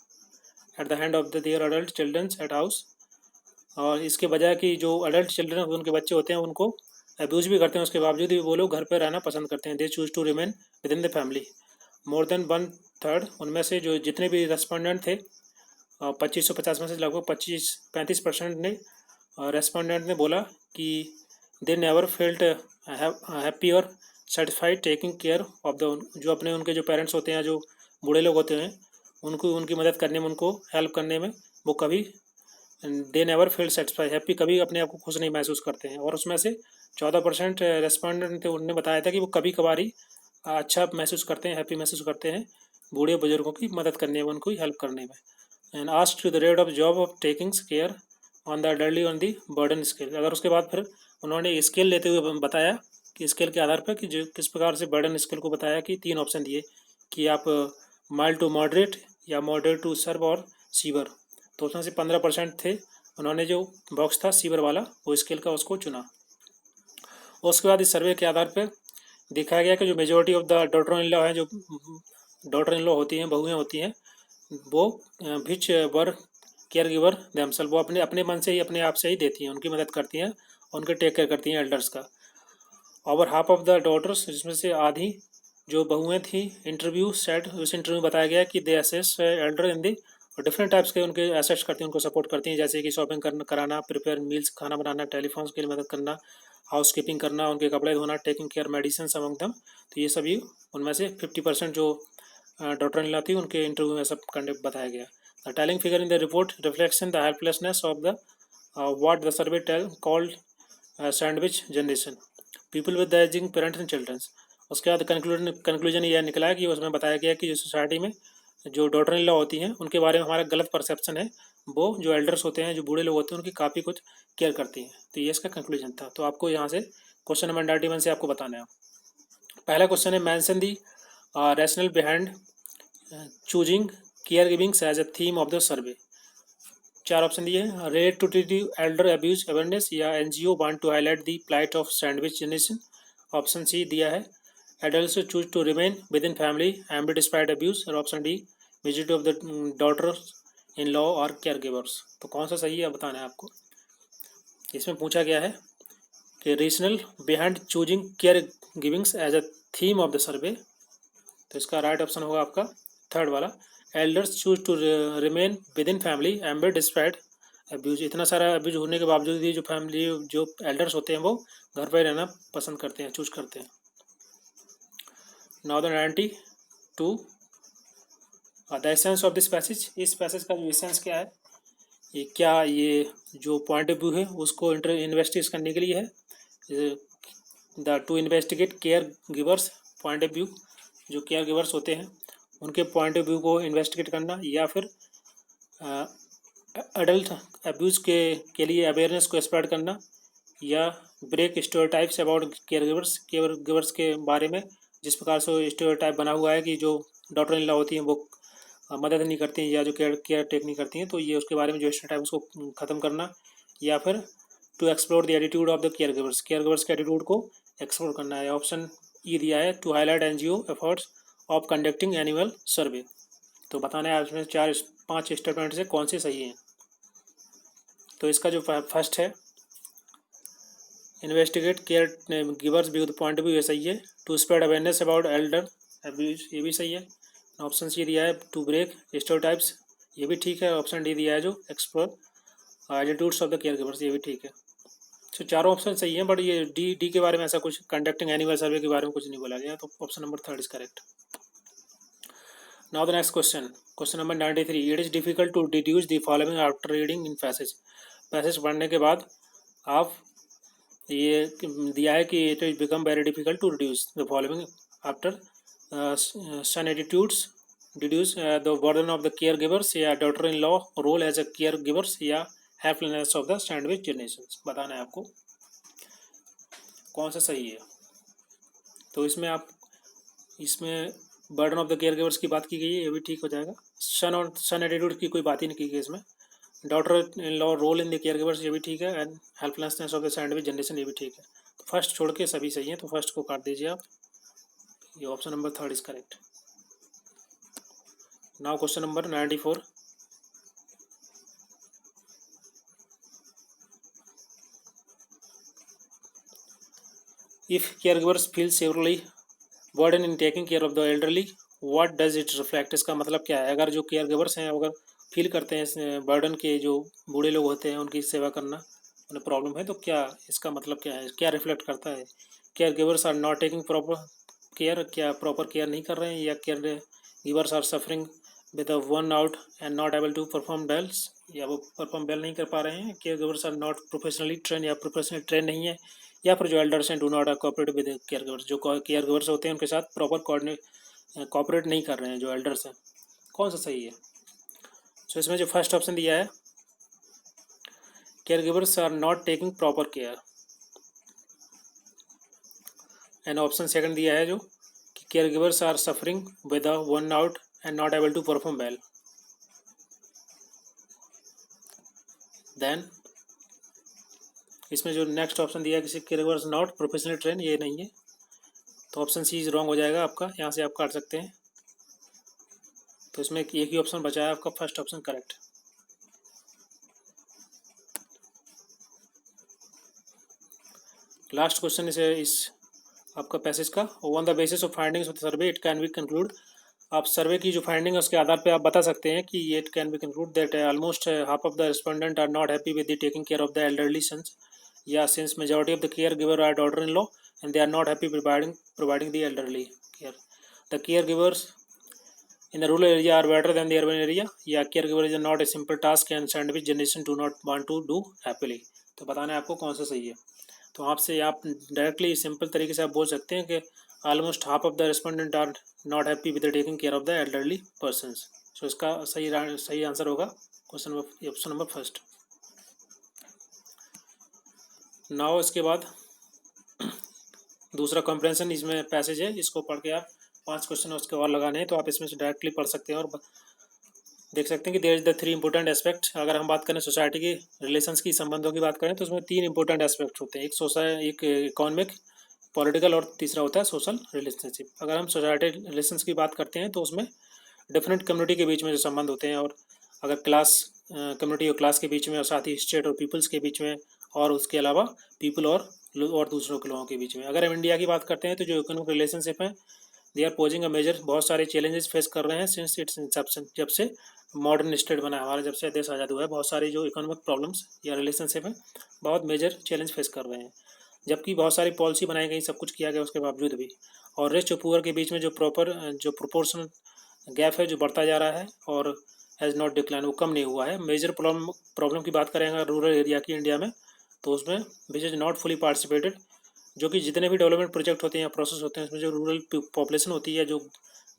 at the hand of the their adult childrens at house. और इसके बजाय कि जो अडल्ट चिल्ड्रन उनके बच्चे होते हैं उनको अब्यूज भी करते हैं, उसके बावजूद भी वो लोग घर पर रहना पसंद करते हैं। They choose to remain within the family. More than 1/3 उनमें से जो जितने भी रेस्पोंडेंट थे, 2550 में से लगभग 35% ने रेस्पोंडेंट ने बोला कि दे नेवर फेल्ट हैप्पी और satisfied taking care of the, जो अपने उनके जो पेरेंट्स होते हैं, जो बूढ़े लोग होते हैं, उनको उनकी मदद करने में, उनको हेल्प करने में वो कभी they never feel satisfy happy, कभी अपने आप को खुश नहीं महसूस करते हैं। और उसमें से 14% रेस्पोंडेंट थे, उन्होंने बताया था कि वो कभी कभार ही अच्छा महसूस करते हैं, हैप्पी महसूस करते हैं बूढ़े बुजुर्गों की मदद करने में, उनको हेल्प करने में। And asked to the rate of job of taking care on the elderly on the burden scale. अगर उसके बाद फिर उन्होंने स्केल लेते हुए बताया कि स्केल के आधार पर कि जो किस प्रकार से बर्डन स्केल को बताया कि 3 ऑप्शन दिए कि आप माइल्ड टू मॉडरेट या मॉडरेट टू सर्व और सीवर। तो उसमें से 15% थे, उन्होंने जो बॉक्स था सीवर वाला वो स्केल का उसको चुना। उसके बाद इस सर्वे के आधार पर दिखाया गया कि जो majority of the daughter in law है, जो डॉटर इन लॉ होती हैं, बहुएँ होती हैं, वो विच वर केयर गिवर देमसेल्फ, वो अपने अपने मन से ही, अपने आप से ही देती हैं, उनकी मदद करती हैं, उनके टेक केयर करती हैं एल्डर्स का। Over half of the daughters, जिसमें से आधी जो बहुएँ थी, इंटरव्यू सेट, उस इंटरव्यू में बताया गया कि they assess elder in the different types के उनके एसेट्स करती हैं, उनको सपोर्ट करती हैं, जैसे कि शॉपिंग कराना, प्रिपेयर मील्स खाना बनाना, टेलीफोन के लिए मदद करना, हाउस कीपिंग करना, उनके कपड़े धोना, टेकिंग केयर मेडिसिन अमंग दम। तो ये सभी उनमें से 50% जो डॉटर इन लॉ थी, उनके इंटरव्यू में सब कंडक्ट बताया गया। The telling figure in the report reflection the helplessness of the what the survey called sandwich generation, people with ageing parents and childrens. उसके बाद कंक्लूजन यह निकला कि उसमें बताया गया कि जो सोसाइटी में जो डॉटर इन लॉ होती हैं, उनके बारे में हमारा गलत परसेप्शन है, वो जो एल्डर्स होते हैं, जो बूढ़े लोग होते हैं, उनकी काफ़ी कुछ केयर करती हैं। तो ये इसका कंक्लूजन था। तो आपको यहाँ से क्वेश्चन नंबर 91 से आपको बताना है। पहला क्वेश्चन है, mention the rational behind choosing care givings as a theme of the survey. 4 option दिए हैं, rate to the elder abuse awareness, या NGO want to highlight the plight of sandwich generation. Option C दिया है, adults choose to remain within family amid despite abuse. और option D, visit of the daughter in law और केयर गिवर्स। तो कौन सा सही है बताना है आपको। इसमें पूछा गया है कि regional behind choosing care givings as a theme of the survey. तो इसका राइट ऑप्शन होगा आपका थर्ड वाला, elders choose to remain within family embed despite abuse. इतना सारा अब्यूज होने के बावजूद भी जो एल्डर्स होते हैं वो घर पर रहना पसंद करते हैं, चूज करते हैं। Now the 92 the essence of this passage. इस पैसेज का जो एसेंस क्या है, ये जो पॉइंट ऑफ व्यू है उसको इन्वेस्टिगेट करने के लिए है। The two investigate care givers point of view, जो केयर गिवर्स होते हैं उनके पॉइंट ऑफ व्यू को इन्वेस्टिगेट करना, या फिर अडल्ट अब्यूज के लिए अवेयरनेस को स्प्रेड करना, या break stereotypes about care givers के बारे में जिस प्रकार से स्टेरियोटाइप बना हुआ है कि जो डॉटर इन लॉ होती हैं वो मदद नहीं करती हैं या जो केयर टेक नहीं करती हैं, तो ये उसके बारे में जो स्टेरियोटाइप उसको ख़त्म करना, या फिर to explore the attitude of the care givers के एटीट्यूड को एक्सप्लोर करना है। ऑप्शन ई दिया है, to highlight NGO efforts of conducting annual survey. तो बताना है इसमें 4-5 स्टेटमेंट से कौन से सही हैं। तो इसका जो फर्स्ट है, investigate care givers view point of view, ये सही है। To spread awareness about elder abuse, ये भी सही है। ऑप्शन सी दिया है, टू ब्रेक स्टेरियोटाइप्स, ये भी ठीक है। ऑप्शन डी दिया है जो explore attitudes of the care givers, ये भी ठीक है। तो चारों ऑप्शन सही हैं, बट ये डी के बारे में ऐसा कुछ कंडक्टिंग एनुअल सर्वे के बारे में कुछ नहीं बोला गया, तो option number 3 is correct. Now the next question number 93, it is difficult to deduce the following after reading in passage. Passage पढ़ने के बाद आप ये दिया है कि it is become very difficult to reduce the following after son attitudes, deduce the burden of the care givers, या daughter in law role as a care givers, या helplessness of the sandwich generation. बताना है आपको कौन सा सही है। तो इसमें burden of the care givers की बात की गई है, ये भी ठीक हो जाएगा। सन एटीट्यूड की कोई बात ही नहीं की गई इसमें। Daughter in law role in the care givers, ये भी ठीक है। And helplessness of the sandwich generation, ये भी ठीक है। तो फर्स्ट छोड़ के सभी सही हैं, तो फर्स्ट को काट दीजिए आप। ये option number 3 is correct. Now question number 94, if care givers feel severally burden in taking care of the elderly, what does it reflect. इसका मतलब क्या है। अगर जो केयर गिवर्स हैं अगर फील करते हैं बर्डन के, जो बूढ़े लोग होते हैं उनकी सेवा करना, उन्हें प्रॉब्लम है, तो क्या इसका मतलब क्या है, क्या रिफ्लेक्ट करता है। Care givers are not taking proper care, क्या प्रॉपर केयर नहीं कर रहे हैं, या care givers are suffering with one out and not able to perform bells, या वो परफॉर्म बेल नहीं कर पा रहे हैं। Care givers are not professionally train, या प्रोफेशनली ट्रेन नहीं है, या फिर जो एल्डर्स हैं do not cooperate with care givers, जो केयर गिवर्स होते हैं उनके साथ प्रॉपर कोऑपरेट नहीं कर रहे हैं जो एल्डर्स हैं। कौन सा सही है। सो इसमें जो फर्स्ट ऑप्शन दिया है, care givers are not taking proper care, and option second दिया है जो care givers are suffering with one out and not able to perform well. Then इसमें जो नेक्स्ट ऑप्शन दिया है किसी care givers not professionally train, ये नहीं है, तो ऑप्शन सी रॉन्ग हो जाएगा आपका, यहाँ से आप काट सकते हैं। तो इसमें एक ही ऑप्शन बचा है आपका, first option correct. Last question इस आपका पैसेज का, on the basis of findings of the survey it can be conclude. आप सर्वे की जो फाइंडिंग है उसके आधार पे आप बता सकते हैं कि it can be conclude that almost half of the respondent are not happy with the taking care of the elderly sons, या since majority of the care giver are daughter in law and they are not happy providing the elderly care, the care givers in the rural area are better than the urban area, या care giver is not a simple task and sandwich generation do not want to do happily. तो बताना है आपको कौन सा सही है। तो आपसे आप डायरेक्टली सिंपल तरीके से आप बोल सकते हैं कि almost half of the respondent are not happy with taking care of the elderly persons. So इसका सही आंसर होगा ऑप्शन नंबर फर्स्ट। नाउ इसके बाद दूसरा कॉम्प्रेंशन इसमें पैसेज है, इसको पढ़ के आप 5 क्वेश्चन उसके और लगाने हैं, तो आप इसमें से डायरेक्टली पढ़ सकते हैं और देख सकते हैं कि there is the 3 important aspect. अगर हम बात करें सोसाइटी की रिलेशंस की, संबंधों की बात करें, तो उसमें 3 इंपॉर्टेंट एस्पेक्ट होते हैं, एक इकोनॉमिक, पॉलिटिकल, और तीसरा होता है सोशल रिलेशनशिप। अगर हम सोसाइटी रिलेशंस की बात करते हैं तो उसमें डिफरेंट कम्युनिटी के बीच में जो संबंध होते हैं, और अगर क्लास कम्युनिटी और क्लास के बीच में, और साथ ही स्टेट और पीपल्स के बीच में, और उसके अलावा पीपल और दूसरों के लोगों के बीच में। अगर हम इंडिया की बात करते हैं तो जो इकोनॉमिक रिलेशनशिप है, they are posing a major, बहुत सारे चैलेंजेस फेस कर रहे हैं सिंस इट्स इंसेप्शन, जब से मॉडर्न स्टेट बना है हमारा, जब से देश आज़ाद हुआ है, बहुत सारी जो इकोनॉमिक प्रॉब्लम्स या रिलेशनशिप है बहुत मेजर चैलेंज फेस कर रहे हैं। जबकि बहुत सारी पॉलिसी बनाई गई, सब कुछ किया गया, उसके बावजूद भी, और रिच और पुअर के बीच में जो प्रोपोर्शनल गैप है जो बढ़ता जा रहा है, और हैज़ नॉट डिक्लाइन, वो कम नहीं हुआ है। मेजर प्रॉब्लम की बात करें अगर रूरल एरिया की इंडिया में, तो उसमें which is not fully participated, जो कि जितने भी डेवलपमेंट प्रोजेक्ट होते हैं या प्रोसेस होते हैं, उसमें जो रूरल पॉपुलेशन होती है, जो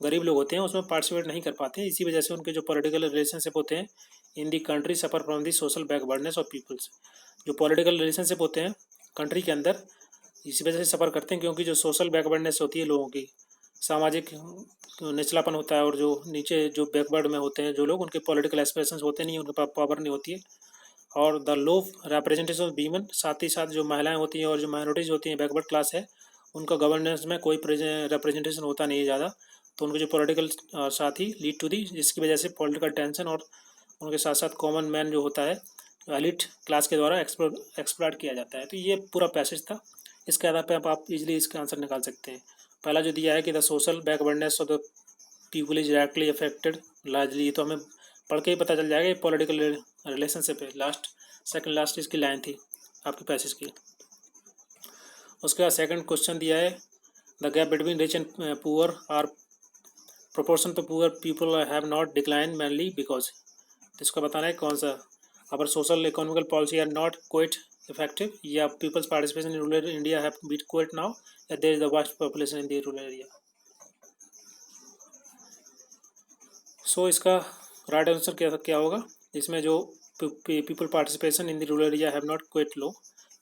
गरीब लोग होते हैं, उसमें पार्टिसिपेट नहीं कर पाते हैं। इसी वजह से उनके जो पॉलिटिकल रिलेशनशिप होते हैं in the country suffer from the social backwardness of peoples. जो पॉलिटिकल रिलेशनशिप होते हैं कंट्री के अंदर, इसी वजह से सफ़र करते हैं, क्योंकि जो सोशल बैकवर्डनेस होती है लोगों की, सामाजिक निचलापन होता है, और जो नीचे जो बैकवर्ड में होते हैं जो लोग, उनके पॉलिटिकल एस्पिरेशंस होते नहीं, उनके पास पावर नहीं होती है। और the low representation of women, साथ ही साथ जो महिलाएं होती हैं और जो माइनॉरिटीज होती हैं, बैकवर्ड क्लास है, उनका गवर्नेंस में कोई रिप्रेजेंटेशन होता नहीं है ज़्यादा। तो उनके जो पॉलिटिकल साथ ही लीड टू दी, जिसकी वजह से पॉलिटिकल टेंशन, और उनके साथ साथ कॉमन मैन जो होता है एलिट क्लास के द्वारा एक्सप्लॉइट किया जाता है। तो ये पूरा पैसेज था। इसके आधार पर आप इजीली इसका आंसर निकाल सकते हैं। पहला जो दिया है कि the social backwardness of the people is directly affected largely, ये तो हमें पढ़ के ही पता चल जाएगा, ये पॉलिटिकल रिलेशनशिप है। सेकंड लास्ट इसकी लाइन थी आपके पैसेज की। उसके बाद सेकंड क्वेश्चन दिया है the gap between rich and poor are proportion to poor people have not decline mainly because. इसको बताना है कौन सा, our social economical policy are not quite effective, या peoples participation in rural India have beat quite now, या there is the vast population in the rural area. So इसका राइट आंसर क्या होगा, इसमें जो people participation in the rural area have not quite low,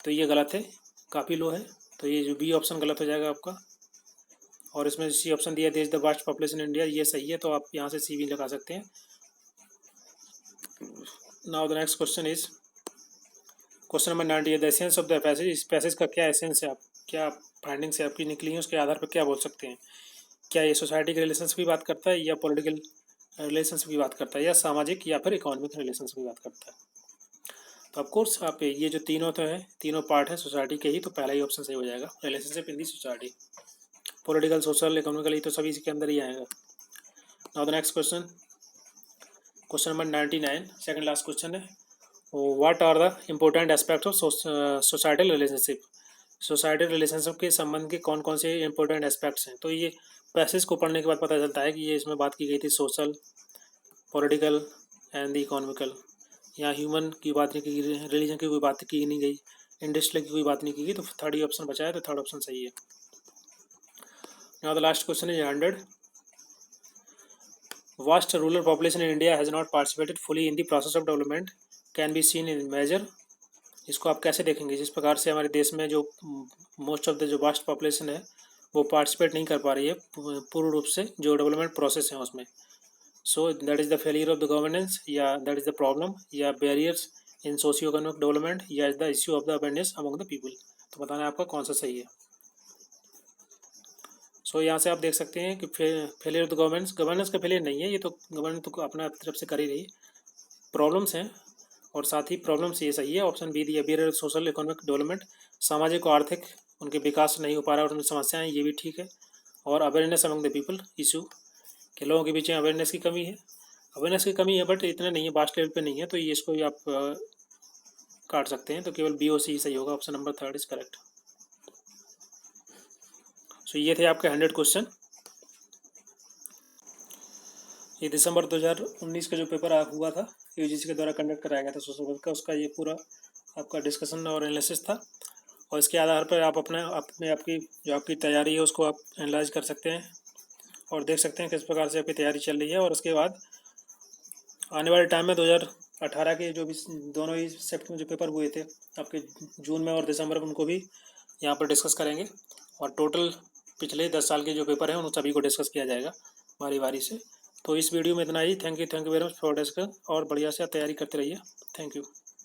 तो ये गलत है, काफ़ी लो है। तो ये जो बी ऑप्शन गलत हो जाएगा आपका। और इसमें सी ऑप्शन दिया देश द वास्ट पॉपुलेशन इंडिया, ये सही है, तो आप यहाँ से सी भी लगा सकते हैं। Now the next question is question number 90 है the essence of the passage. इस पैसेज का क्या एसेंस है, आप क्या फाइंडिंग से आपकी निकली है, उसके आधार पर क्या बोल सकते हैं। क्या ये सोसाइटी के रिलेशंस की बात करता है, या पॉलिटिकल रिलेशंस की बात करता है, या सामाजिक या फिर इकोनॉमिक रिलेशंस की बात करता है। तो ऑफकोर्स आप ये जो तीनों तो है, तीनों पार्ट है सोसाइटी के ही, तो पहला ही ऑप्शन सही हो जाएगा, relationship in the society. Political, social, economical, ये तो सभी इसके अंदर ही आएगा। Now the next question, question number 99, second last question है what are the important aspect of societal relationship. Societal relationship के संबंध के कौन कौन से इंपॉर्टेंट एस्पेक्ट्स हैं। तो ये पैसेज को पढ़ने के बाद पता चलता है कि ये इसमें बात की गई थी social, political and the economical. यहाँ ह्यूमन की बात नहीं की गई, रिलीजन की कोई बात की नहीं गई, इंडस्ट्रियल की कोई बात नहीं की गई, तो थर्ड ही ऑप्शन बचा है, तो थर्ड ऑप्शन सही है। Now the last question is 100 vast rural population in India has not participated fully in the process of development can be seen in major. इसको आप कैसे देखेंगे, जिस प्रकार से हमारे देश में जो मोस्ट ऑफ द जो वास्ट पॉपुलेशन है वो पार्टिसिपेट नहीं कर पा रही है पूर्ण रूप से जो डेवलपमेंट प्रोसेस है उसमें। So that is the failure of the governance, या दैट इज़ द प्रॉब्लम, या barriers in socio economic development, या is the issue of the awareness among the people. तो बताना है आपका कौन सा सही है। सो यहाँ से आप देख सकते हैं कि फेलियर ऑफ द गवर्नेंस का फेलियर नहीं है, ये तो गवर्नेंस तो अपना तरफ से कर ही रही है, प्रॉब्लम्स हैं, और साथ ही प्रॉब्लम्स ये सही है। ऑप्शन बी दिया बैरियर सोशल इकोनॉमिक डेवलपमेंट, सामाजिक और आर्थिक उनके विकास नहीं हो पा रहा और उनमें समस्याएं, ये भी ठीक है। और awareness among the people issue, के लोगों के बीच में अवेयरनेस की कमी है, अवेयरनेस की कमी है बट इतना नहीं है, वास्ट लेवल पे नहीं है, तो ये इसको भी आप काट सकते हैं। तो केवल बी और सी सही होगा, ऑप्शन नंबर 3 इज करेक्ट। सो ये थे आपके 100 क्वेश्चन। ये दिसंबर 2019 का जो पेपर हुआ था, यूजीसी के द्वारा कंडक्ट कराया गया था सोशल वर्क का, उसका ये पूरा आपका डिस्कशन और एनालिसिस था। और इसके आधार पर आप आपकी जो आपकी तैयारी है उसको आप एनालाइज कर सकते हैं और देख सकते हैं किस प्रकार से आपकी तैयारी चल रही है। और उसके बाद आने वाले टाइम में 2018 के जो भी दोनों ही शिफ्ट में जो पेपर हुए थे आपके जून में और दिसंबर में, उनको भी यहाँ पर डिस्कस करेंगे। और टोटल पिछले 10 साल के जो पेपर हैं उन सभी को डिस्कस किया जाएगा बारी बारी से। तो इस वीडियो में इतना ही। Thank you very much for discuss, और बढ़िया से तैयारी करते रहिए। Thank you.